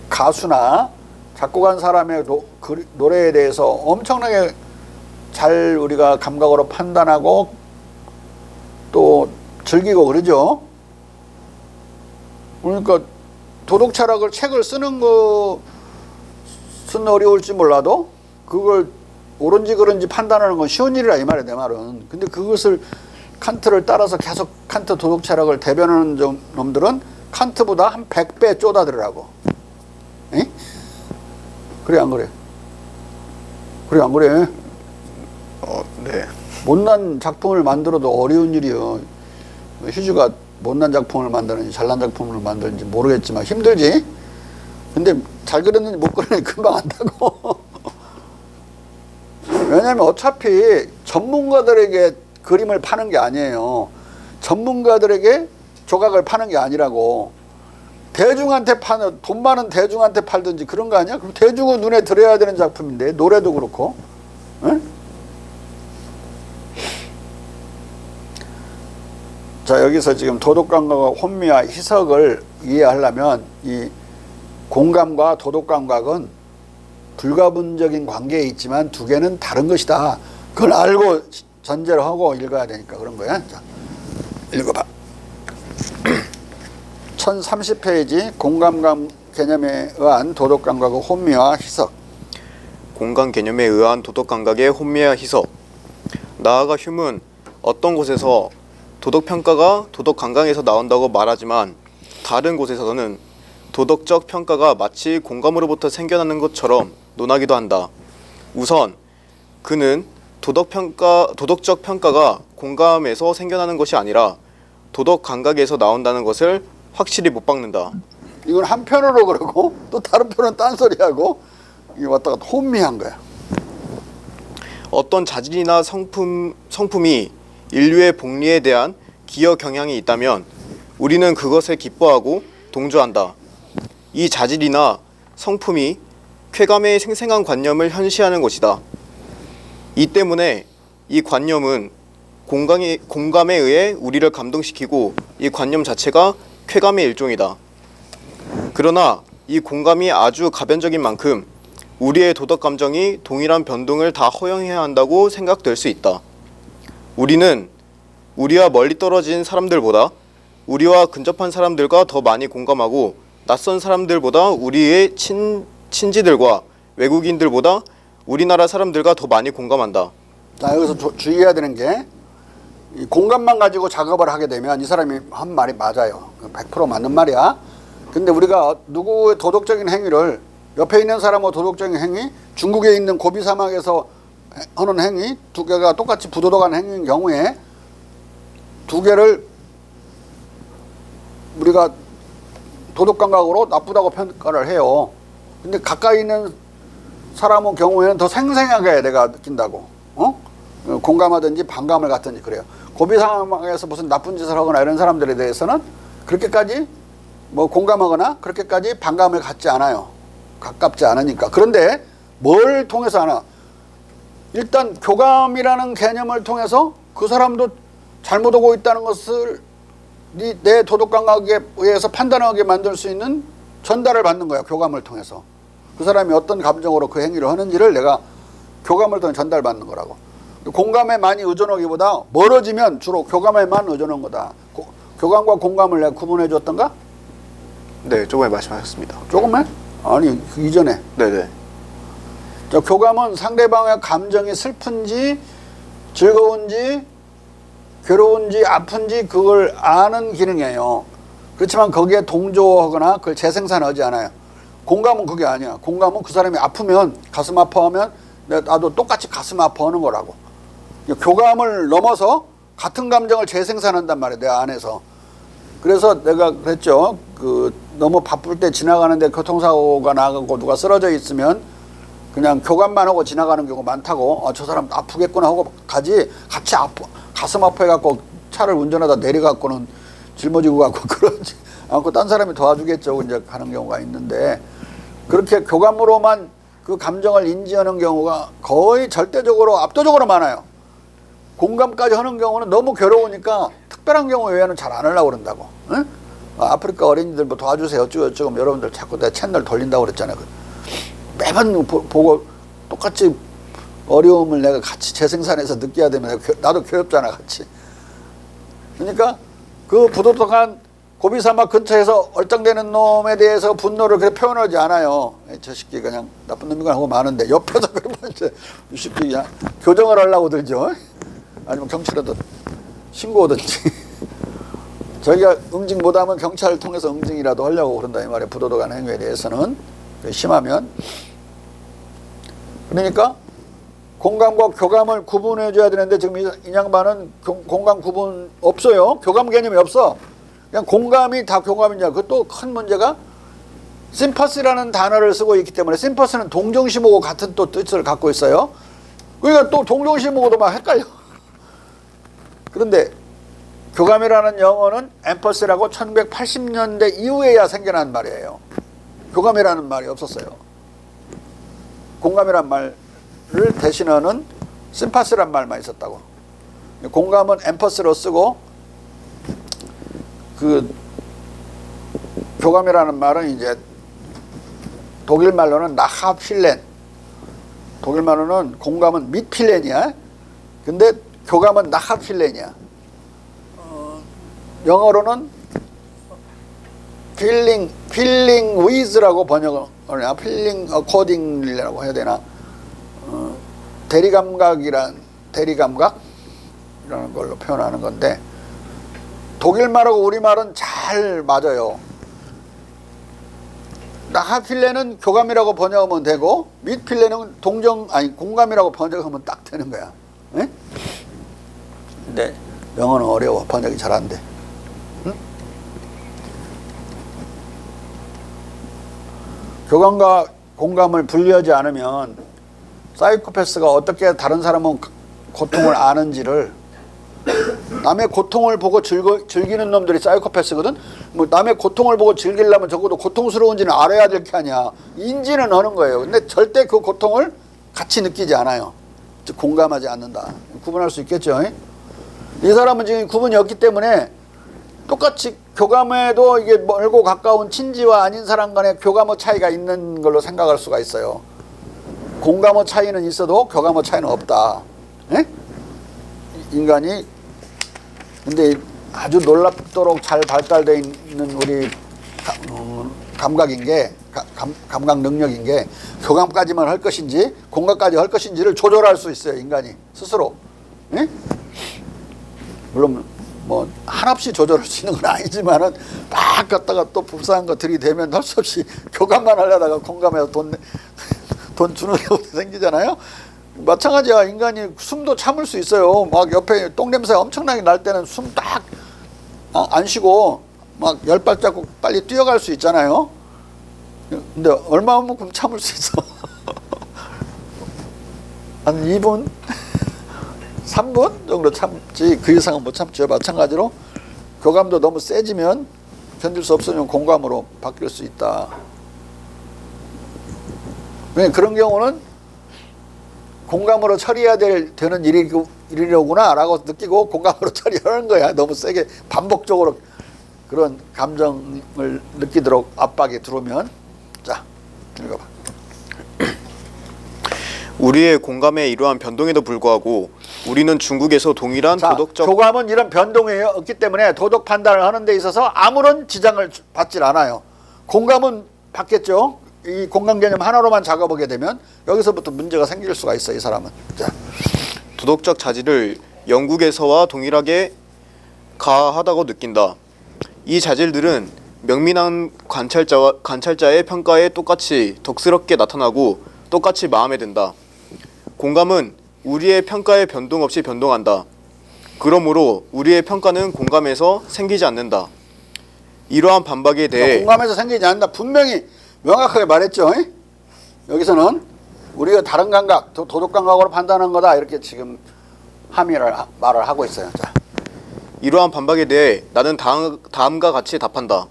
가수나 작곡한 사람의 노래에 대해서 엄청나게 잘 우리가 감각으로 판단하고 또 즐기고 그러죠. 그러니까 도덕철학을 책을 쓰는 것은 어려울지 몰라도 그걸 옳은지 그른지 판단하는 건 쉬운 일이라 이 말이야, 내 말은. 근데 그것을 칸트를 따라서 계속 칸트 도덕철학을 대변하는 놈들은 칸트보다 한 100배 쪼다들으라고. 에? 그래 안 그래? 그래 안 그래? 네. 못난 작품을 만들어도 어려운 일이요. 휴즈가 못난 작품을 만드는지 잘난 작품을 만드는지 모르겠지만 힘들지. 근데 잘 그렸는지 못 그렸는지 금방 안다고. 왜냐하면 어차피 전문가들에게 그림을 파는 게 아니에요. 전문가들에게 조각을 파는 게 아니라고. 대중한테 파는, 돈 많은 대중한테 팔든지 그런 거 아니야? 그럼 대중은 눈에 들어야 되는 작품인데, 노래도 그렇고. 응? 자, 여기서 지금 도덕감각과 혼미와 희석을 이해하려면 이 공감과 도덕감각은 불가분적인 관계에 있지만 두 개는 다른 것이다. 그걸 알고 전제로 하고 읽어야 되니까 그런 거야. 자, 읽어봐. 1030페이지 공감 개념에 의한 도덕감각의 혼미와 희석. 공감 개념에 의한 도덕감각의 혼미와 희석. 나아가 휴문 어떤 곳에서 도덕평가가 도덕감각에서 나온다고 말하지만 다른 곳에서는 도덕적 평가가 마치 공감으로부터 생겨나는 것처럼 논하기도 한다. 우선 그는 도덕적 평가가 공감에서 생겨나는 것이 아니라 도덕감각에서 나온다는 것을 확실히 못 박는다. 이건 한편으로 그러고 또 다른 편은 딴소리하고 이게 왔다 갔다 혼미한 거야. 어떤 자질이나 성품이 인류의 복리에 대한 기여 경향이 있다면 우리는 그것에 기뻐하고 동조한다. 이 자질이나 성품이 쾌감의 생생한 관념을 현시하는 것이다. 이 때문에 이 관념은 공감에 의해 우리를 감동시키고 이 관념 자체가 쾌감의 일종이다. 그러나 이 공감이 아주 가변적인 만큼 우리의 도덕 감정이 동일한 변동을 다 허용해야 한다고 생각될 수 있다. 우리는 우리와 멀리 떨어진 사람들보다 우리와 근접한 사람들과 더 많이 공감하고 낯선 사람들보다 우리의 친지들과 외국인들보다 우리나라 사람들과 더 많이 공감한다. 자, 여기서 주의해야 되는 게 이 공감만 가지고 작업을 하게 되면 이 사람이 한 말이 맞아요. 100% 맞는 말이야. 근데 우리가 누구의 도덕적인 행위를 옆에 있는 사람의 도덕적인 행위, 중국에 있는 고비 사막에서 하는 행위 두 개가 똑같이 부도덕한 행위인 경우에 두 개를 우리가 도덕감각으로 나쁘다고 평가를 해요. 근데 가까이 있는 사람의 경우에는 더 생생하게 내가 느낀다고. 공감하든지 반감을 갖든지 그래요. 고비 상황에서 무슨 나쁜 짓을 하거나 이런 사람들에 대해서는 그렇게까지 공감하거나 그렇게까지 반감을 갖지 않아요. 가깝지 않으니까. 그런데 뭘 통해서 하나? 일단 교감이라는 개념을 통해서 그 사람도 잘못하고 있다는 것을 내 도덕감각에 의해서 판단하게 만들 수 있는 전달을 받는 거야. 교감을 통해서. 그 사람이 어떤 감정으로 그 행위를 하는지를 내가 교감을 통해 전달받는 거라고. 공감에 많이 의존하기보다 멀어지면 주로 교감에만 의존한 거다. 교감과 공감을 내가 구분해 줬던가? 네, 조금에 말씀하셨습니다. 조금만? 아니, 그 이전에. 네네. 자, 교감은 상대방의 감정이 슬픈지 즐거운지 괴로운지 아픈지 그걸 아는 기능이에요. 그렇지만 거기에 동조하거나 그걸 재생산하지 않아요. 공감은 그게 아니야. 공감은 그 사람이 아프면 가슴 아파하면 나도 똑같이 가슴 아파하는 거라고. 교감을 넘어서 같은 감정을 재생산한단 말이에요. 내 안에서. 그래서 내가 그랬죠. 너무 바쁠 때 지나가는데 교통사고가 나고 누가 쓰러져 있으면 그냥 교감만 하고 지나가는 경우가 많다고. 저 사람 아프겠구나 하고 가지. 같이 가슴 아파해갖고 차를 운전하다 내려갖고는 짊어지고 갖고 그러지 않고 딴 사람이 도와주겠죠. 이제 하는 경우가 있는데 그렇게 교감으로만 그 감정을 인지하는 경우가 거의 절대적으로 압도적으로 많아요. 공감까지 하는 경우는 너무 괴로우니까 특별한 경우 외에는 잘 안 하려고 그런다고. 응? 아프리카 어린이들 뭐 도와주세요. 어쩌고 여러분들 자꾸 내 채널 돌린다고 그랬잖아요. 매번 보고 똑같이 어려움을 내가 같이 재생산해서 느껴야 되면 나도 괴롭잖아 같이. 그러니까 그 부도덕한 고비사막 근처에서 얼짱대는 놈에 대해서 분노를 그렇게 표현하지 않아요. 저 새끼 그냥 나쁜 놈이구나 하고 마는데 옆에서 그러면 이제 이 새끼 그냥 교정을 하려고 들죠. 아니면 경찰에도 신고하든지. 저희가 응징 못하면 경찰을 통해서 응징이라도 하려고 그런다 이 말이에요. 부도덕한 행위에 대해서는 심하면. 그러니까 공감과 교감을 구분해 줘야 되는데 지금 이 양반은 공감 구분 없어요. 교감 개념이 없어. 그냥 공감이 다 교감이냐. 그것도 큰 문제가 심퍼시라는 단어를 쓰고 있기 때문에 심퍼시는 동정심하고 같은 또 뜻을 갖고 있어요. 그러니까 또 동정심하고도 막 헷갈려. 그런데 교감이라는 영어는 엠퍼시라고 1980년대 이후에야 생겨난 말이에요. 교감이라는 말이 없었어요. 공감이란 말을 대신하는 심파시란 말만 있었다고. 공감은 엠퍼시로 쓰고 그 교감이라는 말은 이제 독일 말로는 나하필렌, 독일 말로는 공감은 미필렌이야. 근데 교감은 나하필렌이야. 영어로는 feeling with라고 번역을 하냐, feeling accordingly라고 해야 되나. 대리감각이라는 걸로 표현하는 건데 독일 말하고 우리 말은 잘 맞아요. 나하필레는 교감이라고 번역하면 되고 밑필레는 공감이라고 번역하면 딱 되는 거야. 네? 근데 영어는 어려워. 번역이 잘 안 돼. 응? 교감과 공감을 분리하지 않으면 사이코패스가 어떻게 다른 사람은 고통을 아는지를, 남의 고통을 보고 즐기는 놈들이 사이코패스거든. 뭐 남의 고통을 보고 즐기려면 적어도 고통스러운지는 알아야 될 게 아니야. 인지는 하는 거예요. 근데 절대 그 고통을 같이 느끼지 않아요. 즉 공감하지 않는다. 구분할 수 있겠죠. 이 사람은 지금 구분이 없기 때문에 똑같이 교감에도 이게 멀고 가까운 친지와 아닌 사람 간의 교감의 차이가 있는 걸로 생각할 수가 있어요. 공감의 차이는 있어도 교감의 차이는 없다. 에? 인간이 근데 아주 놀랍도록 잘 발달되어 있는 우리 감각인 게 감각 능력인 게 교감까지만 할 것인지 공감까지 할 것인지를 조절할 수 있어요. 인간이 스스로. 에? 물론 뭐 한없이 조절할 수 있는 건 아니지만은 막 갔다가 또 불쌍한 거 들이대면 할 수 없이 교감만 하려다가 공감해서 돈 주는 경우도 생기잖아요. 마찬가지야. 인간이 숨도 참을 수 있어요. 막 옆에 똥냄새 엄청나게 날 때는 숨 딱 안 쉬고 막 10발자국 빨리 뛰어갈 수 있잖아요. 근데 얼마만큼 참을 수 있어? 한 2분? 3분 정도 참지 그 이상은 못 참죠. 마찬가지로 교감도 너무 세지면 견딜 수 없으면 공감으로 바뀔 수 있다. 그런 경우는 공감으로 처리해야 되는 일이로구나 라고 느끼고 공감으로 처리하는 거야. 너무 세게 반복적으로 그런 감정을 느끼도록 압박이 들어오면. 자, 읽어봐. 우리의 공감에 이러한 변동에도 불구하고 우리는 중국에서 동일한 도덕적 교감은 이런 변동이 없기 때문에 도덕 판단을 하는 데 있어서 아무런 지장을 받질 않아요. 공감은 받겠죠. 이 공감 개념 하나로만 작업하게 되면 여기서부터 문제가 생길 수가 있어, 이 사람은. 자, 도덕적 자질을 영국에서와 동일하게 가하다고 느낀다. 이 자질들은 명민한 관찰자의 평가에 똑같이 덕스럽게 나타나고 똑같이 마음에 든다. 공감은 우리의 평가에 변동 없이 변동한다. 그러므로 우리의 평가는 공감에서 생기지 않는다. 이러한 반박에 대해 공감에서 생기지 않는다. 분명히 명확하게 말했죠. 여기서는 우리가 다른 감각, 도덕 감각으로 판단한 거다. 이렇게 지금 말을 하고 있어요. 자. 이러한 반박에 대해 나는 다음과 같이 답한다.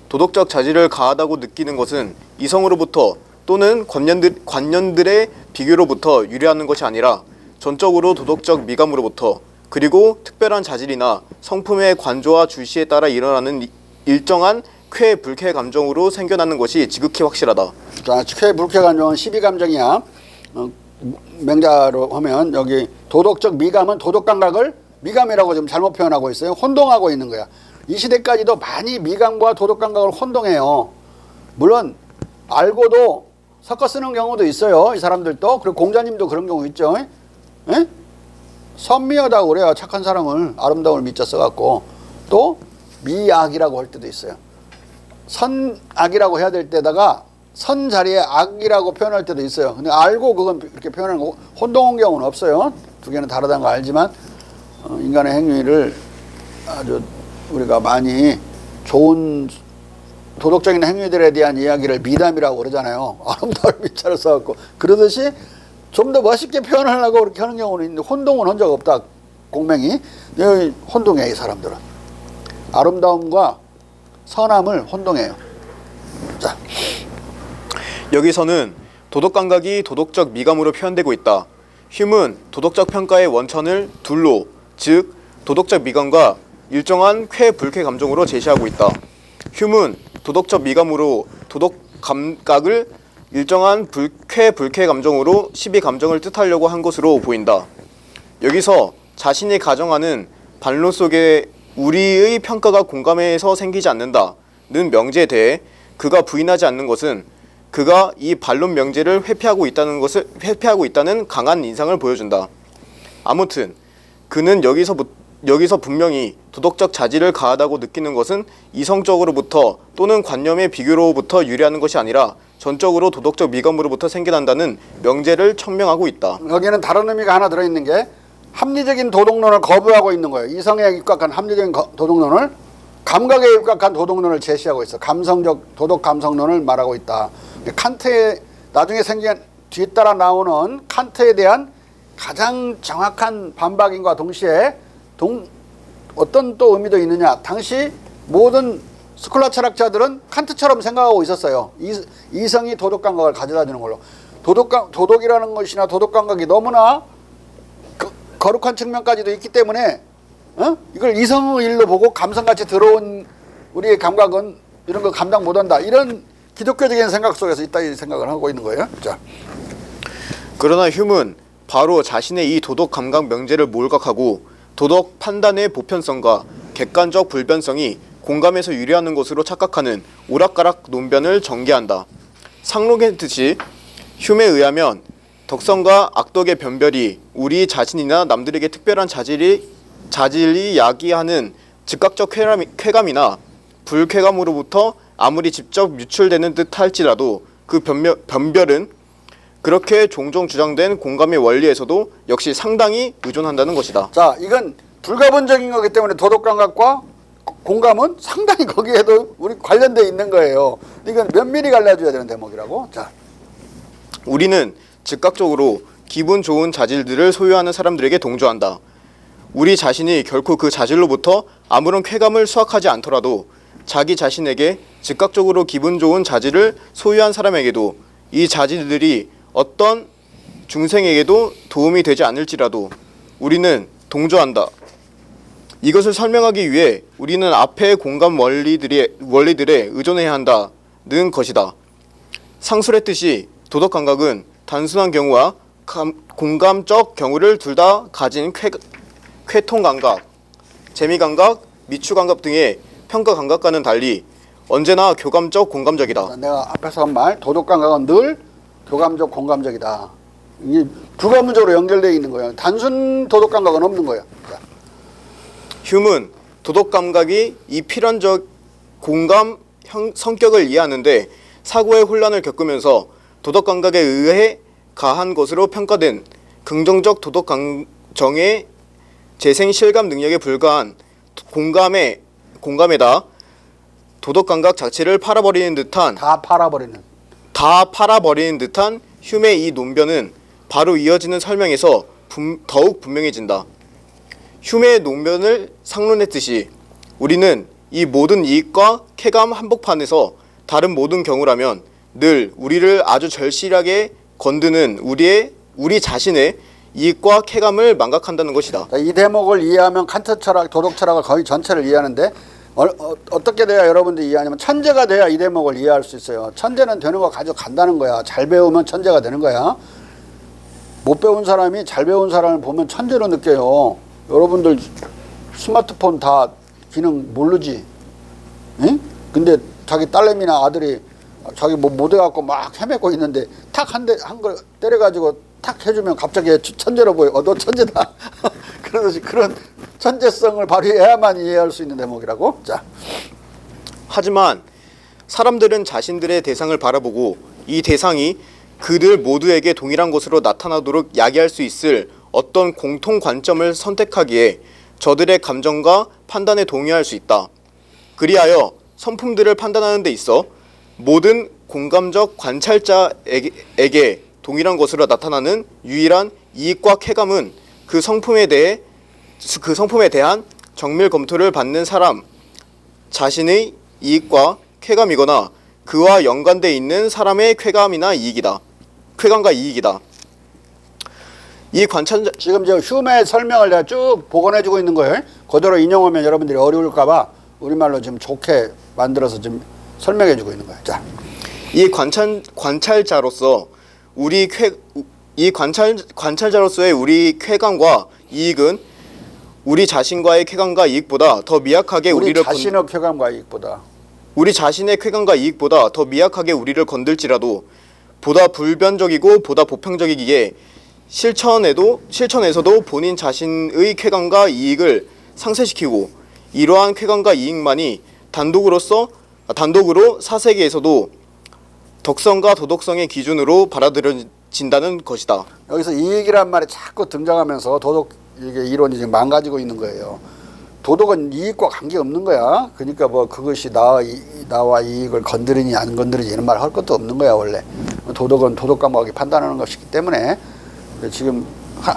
도덕적 자질을 가하다고 느끼는 것은 이성으로부터 또는 관념들의 비교로부터 유래하는 것이 아니라 전적으로 도덕적 미감으로부터 그리고 특별한 자질이나 성품의 관조와 주시에 따라 일어나는 일정한 쾌, 불쾌 감정으로 생겨나는 것이 지극히 확실하다. 자, 쾌, 불쾌 감정은 12감정이야. 맹자로 하면 여기 도덕적 미감은 도덕 감각을 미감이라고 지금 잘못 표현하고 있어요. 혼동하고 있는 거야. 이 시대까지도 많이 미감과 도덕 감각을 혼동해요. 물론 알고도 섞어 쓰는 경우도 있어요. 이 사람들도. 그리고 공자님도 그런 경우 있죠. 에? 선미하다고 그래요. 착한 사람을 아름다움을 미쳐 써갖고. 또 미악이라고 할 때도 있어요. 선악이라고 해야 될 때다가 선 자리에 악이라고 표현할 때도 있어요. 근데 알고 그건 그렇게 표현하는 거고 혼동한 경우는 없어요. 두 개는 다르다는 거 알지만 인간의 행위를 아주 우리가 많이 좋은 도덕적인 행위들에 대한 이야기를 미담이라고 그러잖아요. 아름다운 미자를 써갖고 그러듯이 좀 더 멋있게 표현하려고 그렇게 하는 경우는 있는데 혼동은 한 적 없다. 공명이 혼동해. 이 사람들은 아름다움과 선함을 혼동해요. 자, 여기서는 도덕 감각이 도덕적 미감으로 표현되고 있다. 휴문 도덕적 평가의 원천을 둘로, 즉 도덕적 미감과 일정한 쾌, 불쾌 감정으로 제시하고 있다. 휴문 도덕적 미감으로 도덕 감각을 일정한 쾌, 불쾌 감정으로 12감정을 뜻하려고 한 것으로 보인다. 여기서 자신이 가정하는 반론 속에 우리의 평가가 공감에서 생기지 않는다는 명제에 대해 그가 부인하지 않는 것은 그가 이 반론 명제를 회피하고 있다는 강한 인상을 보여준다. 아무튼 그는 여기서 분명히 도덕적 자질을 가하다고 느끼는 것은 이성적으로부터 또는 관념의 비교로부터 유래하는 것이 아니라 전적으로 도덕적 미감으로부터 생겨난다는 명제를 천명하고 있다. 여기는 다른 의미가 하나 들어있는 게 합리적인 도덕론을 거부하고 있는 거예요. 이성에 입각한 합리적인 도덕론을 감각에 입각한 도덕론을 제시하고 있어. 감성적 도덕 감성론을 말하고 있다. 칸트의 나중에 생긴 뒤따라 나오는 칸트에 대한 가장 정확한 반박인과 동시에 어떤 또 의미도 있느냐. 당시 모든 스콜라 철학자들은 칸트처럼 생각하고 있었어요. 이성이 도덕 감각을 가져다 주는 걸로. 도덕이라는 것이나 도덕 감각이 너무나 거룩한 측면까지도 있기 때문에 이걸 이성의 일로 보고 감성같이 들어온 우리의 감각은 이런 거 감당 못한다. 이런 기독교적인 생각 속에서 있다 이 생각을 하고 있는 거예요. 자. 그러나 휴문 바로 자신의 이 도덕 감각 명제를 몰각하고 도덕 판단의 보편성과 객관적 불변성이 공감에서 유래하는 것으로 착각하는 오락가락 논변을 전개한다. 상록했듯이 휴메에 의하면 덕성과 악덕의 변별이 우리 자신이나 남들에게 특별한 자질이 야기하는 즉각적 쾌감이나 불쾌감으로부터 아무리 직접 유출되는 듯 할지라도 그 변별은 그렇게 종종 주장된 공감의 원리에서도 역시 상당히 의존한다는 것이다. 자, 이건 불가분적인 거기 때문에 도덕 감각과 공감은 상당히 거기에도 우리 관련되어 있는 거예요. 이건 면밀히 갈라줘야 되는 대목이라고. 자, 우리는 즉각적으로 기분 좋은 자질들을 소유하는 사람들에게 동조한다. 우리 자신이 결코 그 자질로부터 아무런 쾌감을 수확하지 않더라도 자기 자신에게 즉각적으로 기분 좋은 자질을 소유한 사람에게도 이 자질들이 어떤 중생에게도 도움이 되지 않을지라도 우리는 동조한다. 이것을 설명하기 위해 우리는 앞의 공감 원리들에 의존해야 한다는 것이다. 상술했듯이 도덕 감각은 단순한 경우와 공감적 경우를 둘 다 가진 쾌통 감각, 재미 감각, 미추 감각 등의 평가 감각과는 달리 언제나 교감적 공감적이다. 내가 앞에서 한 말, 도덕 감각은 늘 교감적 공감적이다. 이게 부가문적으로 연결되어 있는 거예요. 단순 도덕 감각은 없는 거예요. 휴문 도덕 감각이 이 필연적 공감 성격을 이해하는데 사고의 혼란을 겪으면서 도덕 감각에 의해 가한 것으로 평가된 긍정적 도덕 감정의 재생 실감 능력에 불과한 공감에다 도덕 감각 자체를 팔아버리는 듯한 다 팔아버리는 듯한 휴메의 이 논변은 바로 이어지는 설명에서 더욱 분명해진다. 휴메의 논변을 상론했듯이 우리는 이 모든 이익과 쾌감 한복판에서 다른 모든 경우라면 늘 우리를 아주 절실하게 건드는 우리 자신의 이익과 쾌감을 망각한다는 것이다. 이 대목을 이해하면 칸트 철학, 도덕 철학을 거의 전체를 이해하는데 어떻게 돼야 여러분들이 이해하냐면 천재가 돼야 이 대목을 이해할 수 있어요. 천재는 되는 거 가져간다는 거야. 잘 배우면 천재가 되는 거야. 못 배운 사람이 잘 배운 사람을 보면 천재로 느껴요. 여러분들 스마트폰 다 기능 모르지? 응? 근데 자기 딸내미나 아들이 자기 뭐 못해갖고 막 헤매고 있는데 탁 한 걸 때려가지고 탁 해주면 갑자기 천재로 보여. 너 천재다. 그러듯이 그런 천재성을 발휘해야만 이해할 수 있는 대목이라고. 자. 하지만 사람들은 자신들의 대상을 바라보고 이 대상이 그들 모두에게 동일한 것으로 나타나도록 야기할 수 있을 어떤 공통 관점을 선택하기에 저들의 감정과 판단에 동의할 수 있다. 그리하여 성품들을 판단하는 데 있어 모든 공감적 관찰자에게 동일한 것으로 나타나는 유일한 이익과 쾌감은 그 성품에 대한 정밀 검토를 받는 사람 자신의 이익과 쾌감이거나 그와 연관돼 있는 사람의 쾌감과 이익이다. 이 관찰 지금 저 휴메의 설명을 내가 쭉 복원해주고 있는 거예요. 그대로 인용하면 여러분들이 어려울까봐 우리말로 지금 좋게 만들어서 좀 설명해주고 있는 거예요. 자, 이 관찰자로서 관찰자로서의 우리 쾌감과 이익은 우리 자신과의 쾌감과 이익보다 더 미약하게 우리 자신의 쾌감과 이익보다 우리 자신의 쾌감과 이익보다 더 미약하게 우리를 건들지라도 보다 불변적이고 보다 보편적이기에 실천에서도 본인 자신의 쾌감과 이익을 상쇄시키고 이러한 쾌감과 이익만이 단독으로 사세계에서도 덕성과 도덕성의 기준으로 받아들여진다는 것이다. 여기서 이익이란 말이 자꾸 등장하면서 도덕 이게 이론이 지금 망가지고 있는 거예요. 도덕은 이익과 관계없는 거야. 그러니까 뭐 그것이 나와 이익을 건드리니 안 건드리니 이런 말 할 것도 없는 거야 원래. 도덕은 도덕 감각이 판단하는 것이기 때문에 지금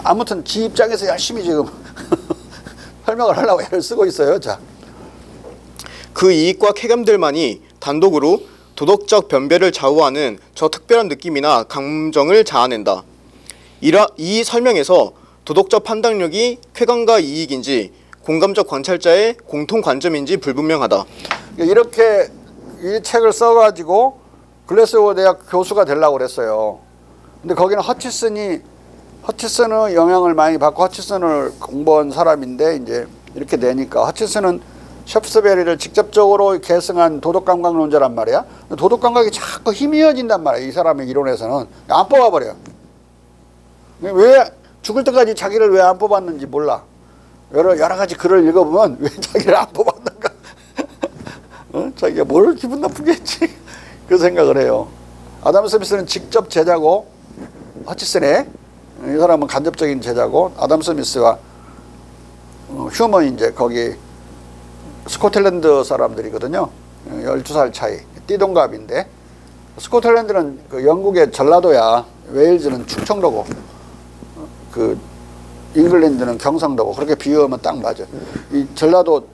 아무튼 지 입장에서 열심히 지금 설명을 하려고 애를 쓰고 있어요. 자, 그 이익과 쾌감들만이 단독으로 도덕적 변별을 좌우하는 저 특별한 느낌이나 감정을 자아낸다. 이 설명에서 도덕적 판단력이 쾌감과 이익인지 공감적 관찰자의 공통 관점인지 불분명하다. 이렇게 이 책을 써가지고 글래스고 대학 교수가 되려고 그랬어요. 근데 거기는 허치슨의 영향을 많이 받고 허치슨을 공부한 사람인데 이제 이렇게 되니까 허치슨은 숍스베리를 직접적으로 계승한 도덕감각론자란 말이야. 도덕감각이 자꾸 희미해진단 말이야. 이 사람의 이론에서는 안 뽑아버려. 왜 죽을 때까지 자기를 왜 안 뽑았는지 몰라. 여러 가지 글을 읽어보면 왜 자기를 안 뽑았는가. 자기가 뭘 기분 나쁘게 했지. 그 생각을 해요. 아담 스미스는 직접 제자고 허치슨의 이 사람은 간접적인 제자고 아담 스미스와 휴먼 이제 거기 스코틀랜드 사람들이거든요. 12살 차이. 띠동갑인데 스코틀랜드는 그 영국의 전라도야. 웨일즈는 충청도고 그 잉글랜드는 경상도고 그렇게 비유하면 딱 맞아. 이 전라도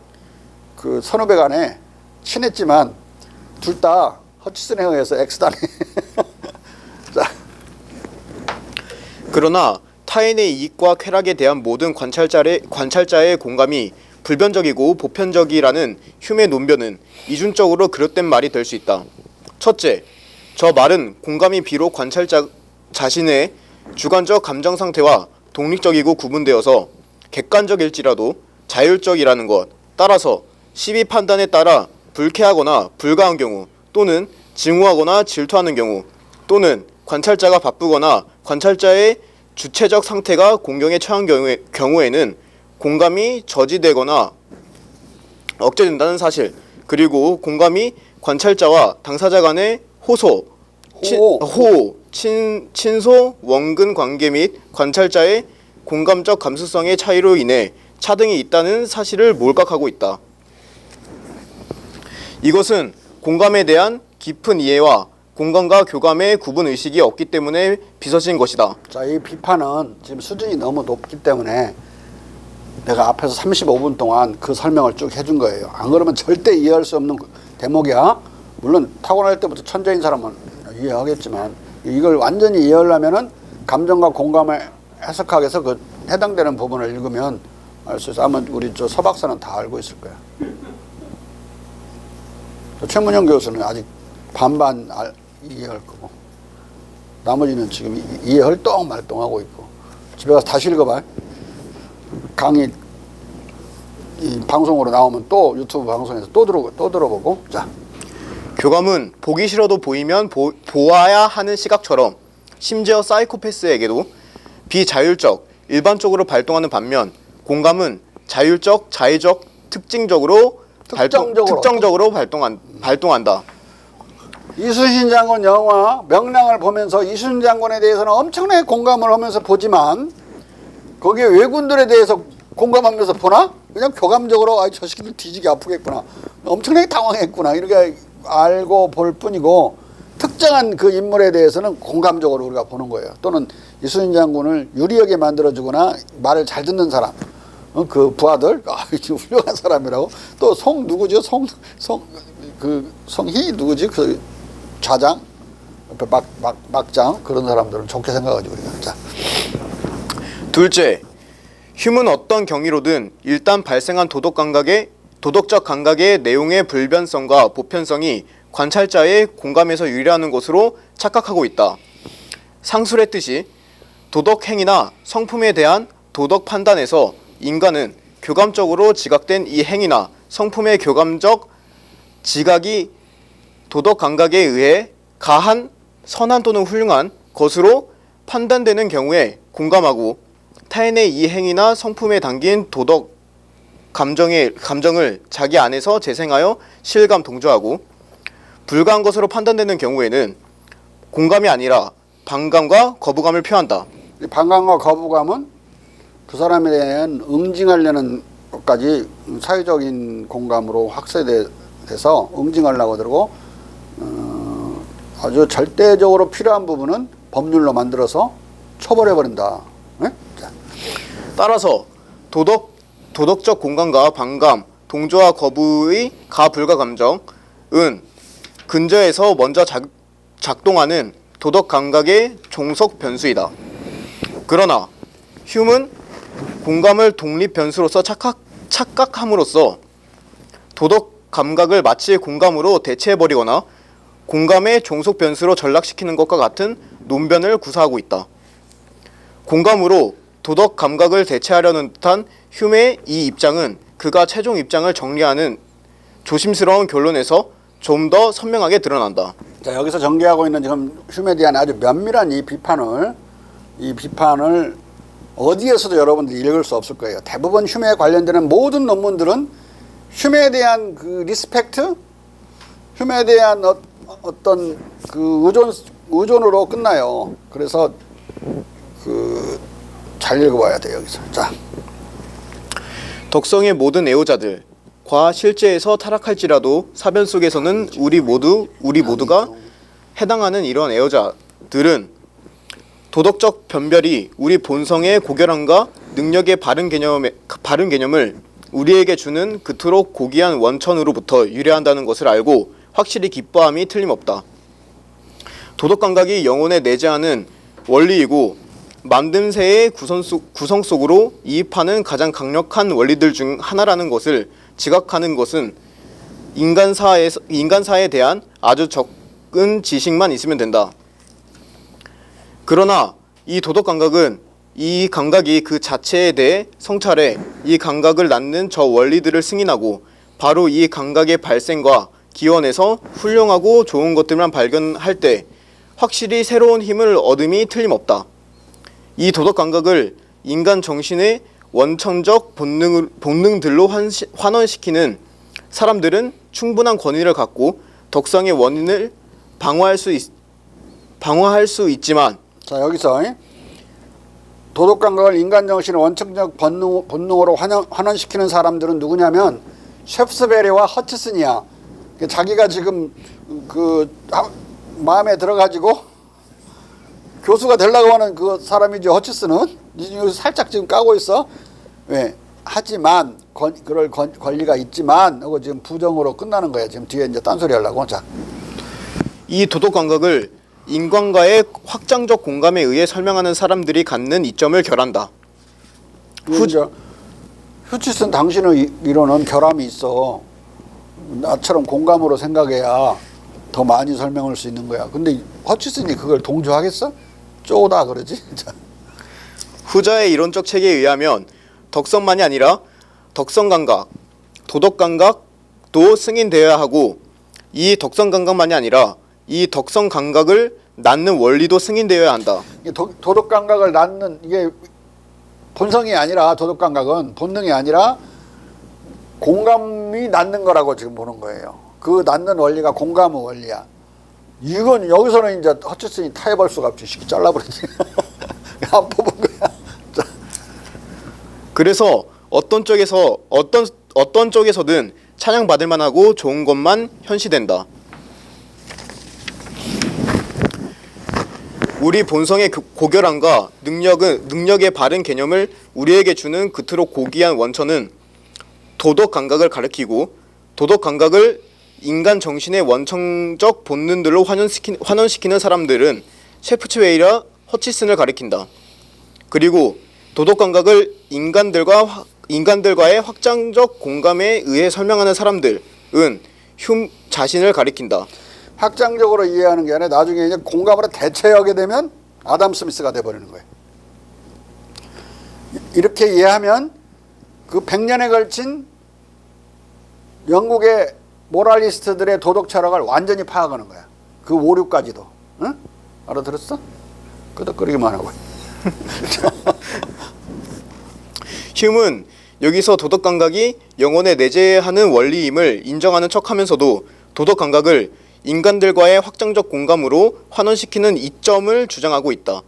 그 선후배 간에 친했지만 둘 다 허치슨에 의해서 X당해. 자. 그러나 타인의 이익과 쾌락에 대한 모든 관찰자의 공감이 불변적이고 보편적이라는 휴메의 논변은 이중적으로 그릇된 말이 될 수 있다. 첫째, 저 말은 공감이 비록 관찰자 자신의 주관적 감정 상태와 독립적이고 구분되어서 객관적일지라도 자율적이라는 것, 따라서 시비 판단에 따라 불쾌하거나 불가한 경우, 또는 증오하거나 질투하는 경우, 또는 관찰자가 바쁘거나 관찰자의 주체적 상태가 공경에 처한 경우에는 공감이 저지되거나 억제된다는 사실, 그리고 공감이 관찰자와 당사자 간의 친소, 원근 관계 및 관찰자의 공감적 감수성의 차이로 인해 차등이 있다는 사실을 몰각하고 있다. 이것은 공감에 대한 깊은 이해와 공감과 교감의 구분 의식이 없기 때문에 빚어진 것이다. 자, 이 비판은 지금 수준이 너무 높기 때문에 내가 앞에서 35분 동안 그 설명을 쭉 해준 거예요. 안 그러면 절대 이해할 수 없는 대목이야. 물론 타고날 때부터 천재인 사람은 이해하겠지만 이걸 완전히 이해하려면은 감정과 공감을 해석하기 위해서 그 해당되는 부분을 읽으면 알 수 있어. 아마 우리 저 서 박사는 다 알고 있을 거야. 최문영 교수는 아직 반반 이해할 거고 나머지는 지금 이해할 말똥하고 있고 집에 가서 다시 읽어봐. 강의 이 방송으로 나오면 또 유튜브 방송에서 또 들어보고. 자, 교감은 보기 싫어도 보이면 보아야 하는 시각처럼 심지어 사이코패스에게도 비자율적, 일반적으로 발동하는 반면 공감은 자율적, 자의적, 특징적으로 특정적으로 발동한다. 이순신 장군 영화 명량을 보면서 이순신 장군에 대해서는 엄청나게 공감을 하면서 보지만 거기에 왜군들에 대해서 공감하면서 보나? 그냥 교감적으로 저 새끼들 뒤지게 아프겠구나, 엄청나게 당황했구나 이렇게 알고 볼 뿐이고 특정한 그 인물에 대해서는 공감적으로 우리가 보는 거예요. 또는 이순신 장군을 유리하게 만들어주거나 말을 잘 듣는 사람, 그 부하들, 훌륭한 사람이라고. 또 누구죠? 성희 누구지? 그 좌장, 막장, 그런 사람들은 좋게 생각하죠 우리가. 자, 둘째, 휴문 어떤 경위로든 일단 발생한 도덕적 감각의 내용의 불변성과 보편성이 관찰자의 공감에서 유래하는 것으로 착각하고 있다. 상술했듯이 도덕 행위나 성품에 대한 도덕 판단에서 인간은 교감적으로 지각된 이 행위나 성품의 교감적 지각이 도덕 감각에 의해 가한, 선한 또는 훌륭한 것으로 판단되는 경우에 공감하고 타인의 이 행위나 성품에 담긴 도덕 감정을 자기 안에서 재생하여 실감 동조하고, 불가한 것으로 판단되는 경우에는 공감이 아니라 반감과 거부감을 표한다. 이 반감과 거부감은 그 사람에 대한 응징하려는 것까지 사회적인 공감으로 확대돼서 응징하려고 들고 아주 절대적으로 필요한 부분은 법률로 만들어서 처벌해버린다. 네? 따라서 도덕적 공감과 반감, 동조와 거부의 가불가 감정은 근저에서 먼저 작동하는 도덕 감각의 종속 변수이다. 그러나 휴문 공감을 독립 변수로서 착각함으로써 도덕 감각을 마치 공감으로 대체해버리거나 공감의 종속 변수로 전락시키는 것과 같은 논변을 구사하고 있다. 공감으로 도덕 감각을 대체하려는 듯한 휴메의 이 입장은 그가 최종 입장을 정리하는 조심스러운 결론에서 좀 더 선명하게 드러난다. 자, 여기서 전개하고 있는 지금 휴메에 대한 아주 면밀한 이 비판을 어디에서도 여러분들이 읽을 수 없을 거예요. 대부분 휴메에 관련되는 모든 논문들은 휴메에 대한 그 리스펙트, 휴메에 대한 어떤 그 의존으로 끝나요. 그래서 잘 읽어봐야 돼요, 여기서. 자, 덕성의 모든 애호자들과 실제에서 타락할지라도 사변 속에서는 우리 모두가 해당하는 이런 애호자들은 도덕적 변별이 우리 본성의 고결함과 능력의 바른 개념을 우리에게 주는 그토록 고귀한 원천으로부터 유래한다는 것을 알고 확실히 기뻐함이 틀림없다. 도덕 감각이 영혼에 내재하는 원리이고 만듦새의 구성 속으로 이입하는 가장 강력한 원리들 중 하나라는 것을 지각하는 것은 인간사에 대한 아주 적은 지식만 있으면 된다. 그러나 이 도덕 감각은 이 감각이 그 자체에 대해 성찰해 이 감각을 낳는 저 원리들을 승인하고 바로 이 감각의 발생과 기원에서 훌륭하고 좋은 것들만 발견할 때 확실히 새로운 힘을 얻음이 틀림없다. 이 도덕 감각을 인간 정신의 원천적 본능들로 환원시키는 사람들은 충분한 권위를 갖고 덕성의 원인을 방어할 수 있지만, 자, 여기서 도덕 감각을 인간 정신의 원천적 본능으로 환원시키는 사람들은 누구냐면 셰프스베리와 허치슨이야. 자기가 지금 마음에 들어가지고 교수가 되려고 하는 그 사람이죠. 허치슨은 여기 살짝 지금 까고 있어. 왜? 하지만 그럴 권리가 있지만 하고 지금 부정으로 끝나는 거야. 지금 뒤에 이제 딴소리 하려고. 자, 이 도덕 감각을 인간과의 확장적 공감에 의해 설명하는 사람들이 갖는 이점을 결한다. 휴치슨 당신의 이론은 결함이 있어. 나처럼 공감으로 생각해야 더 많이 설명할 수 있는 거야. 근데 허치슨이 그걸 동조하겠어? 쪼다 그러지. 후자의 이론적 체계에 의하면 덕성만이 아니라 덕성 감각, 도덕 감각도 승인되어야 하고, 이 덕성 감각만이 아니라 이 덕성 감각을 낳는 원리도 승인되어야 한다. 도덕 감각을 낳는 이게 본성이 아니라 도덕 감각은 본능이 아니라 공감이 낳는 거라고 지금 보는 거예요. 그 낳는 원리가 공감의 원리야. 이건 여기서는 이제 허치슨이 타협할 수가 없지. 쉽게 잘라버리지. 안 뽑은 거야. 그래서 어떤 쪽에서든 찬양받을 만하고 좋은 것만 현시된다. 우리 본성의 고결함과 능력의 바른 개념을 우리에게 주는 그토록 고귀한 원천은 도덕 감각을 가리키고, 도덕 감각을 인간 정신의 원천적 본능들로 환원시키는 사람들은 셰프츠웨이와 허치슨을 가리킨다. 그리고 도덕 감각을 인간들과의 확장적 공감에 의해 설명하는 사람들은 흉 자신을 가리킨다. 확장적으로 이해하는 게 아니라 나중에 이제 공감으로 대체하게 되면 아담 스미스가 돼버리는 거예요. 이렇게 이해하면 그 100년에 걸친 영국의 모랄리스트들의 도덕 철학을 완전히 파악하는 거야. 그 오류까지도. 응? 알아들었어? 끄덕거리기만 하고. 휴은 여기서 도덕 감각이 영혼에 내재하는 원리임을 인정하는 척하면서도 도덕 감각을 인간들과의 확장적 공감으로 환원시키는 이점을 주장하고 있다.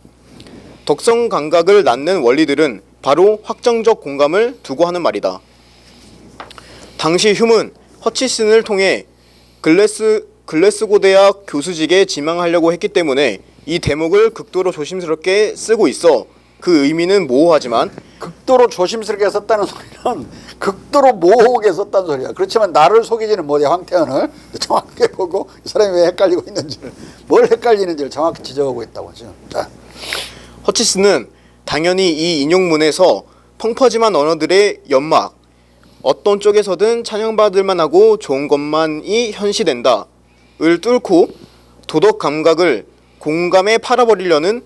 덕성 감각을 낳는 원리들은 바로 확장적 공감을 두고 하는 말이다. 당시 휴은 허치슨을 통해 글래스고 대학 교수직에 지망하려고 했기 때문에 이 대목을 극도로 조심스럽게 쓰고 있어 그 의미는 모호하지만, 극도로 조심스럽게 썼다는 소리는 극도로 모호하게 썼다는 소리야. 그렇지만 나를 속이지는 못해. 황태현을 정확하게 보고 이 사람이 왜 헷갈리고 있는지를, 뭘 헷갈리는지를 정확히 지적하고 있다고 지금. 자, 허치슨은 당연히 이 인용문에서 펑퍼짐한 언어들의 연막, 어떤 쪽에서든 찬양받을 만하고 좋은 것만이 현시된다를 뚫고 도덕 감각을 공감에 팔아버리려는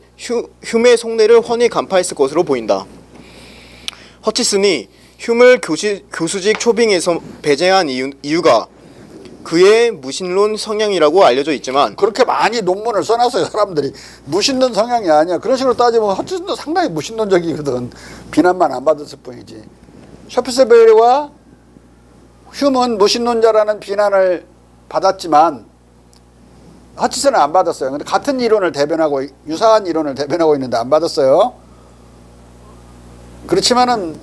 휴메의 속내를 훤히 간파했을 것으로 보인다. 허치슨이 휴을 교수직 초빙에서 배제한 이유가 그의 무신론 성향이라고 알려져 있지만, 그렇게 많이 논문을 써놨어요. 사람들이. 무신론 성향이 아니야. 그런 식으로 따지면 허치슨도 상당히 무신론적이거든. 비난만 안 받았을 뿐이지. 셰프스베리와 휴은 무신론자라는 비난을 받았지만 허치슨은 안 받았어요. 근데 같은 이론을 대변하고, 유사한 이론을 대변하고 있는데 안 받았어요. 그렇지만은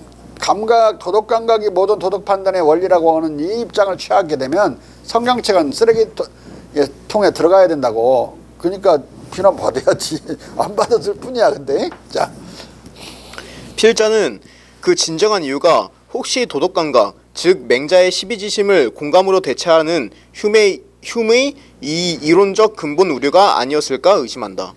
도덕 감각이 모든 도덕 판단의 원리라고 하는 이 입장을 취하게 되면 성경책은 쓰레기통에 들어가야 된다고. 그러니까 비난 받아야지. 안 받았을 뿐이야. 근데 자, 필자는 그 진정한 이유가 혹시 도덕 감각, 즉 맹자의 12지심을 공감으로 대체하는 휴메의 이 이론적 근본 우려가 아니었을까 의심한다.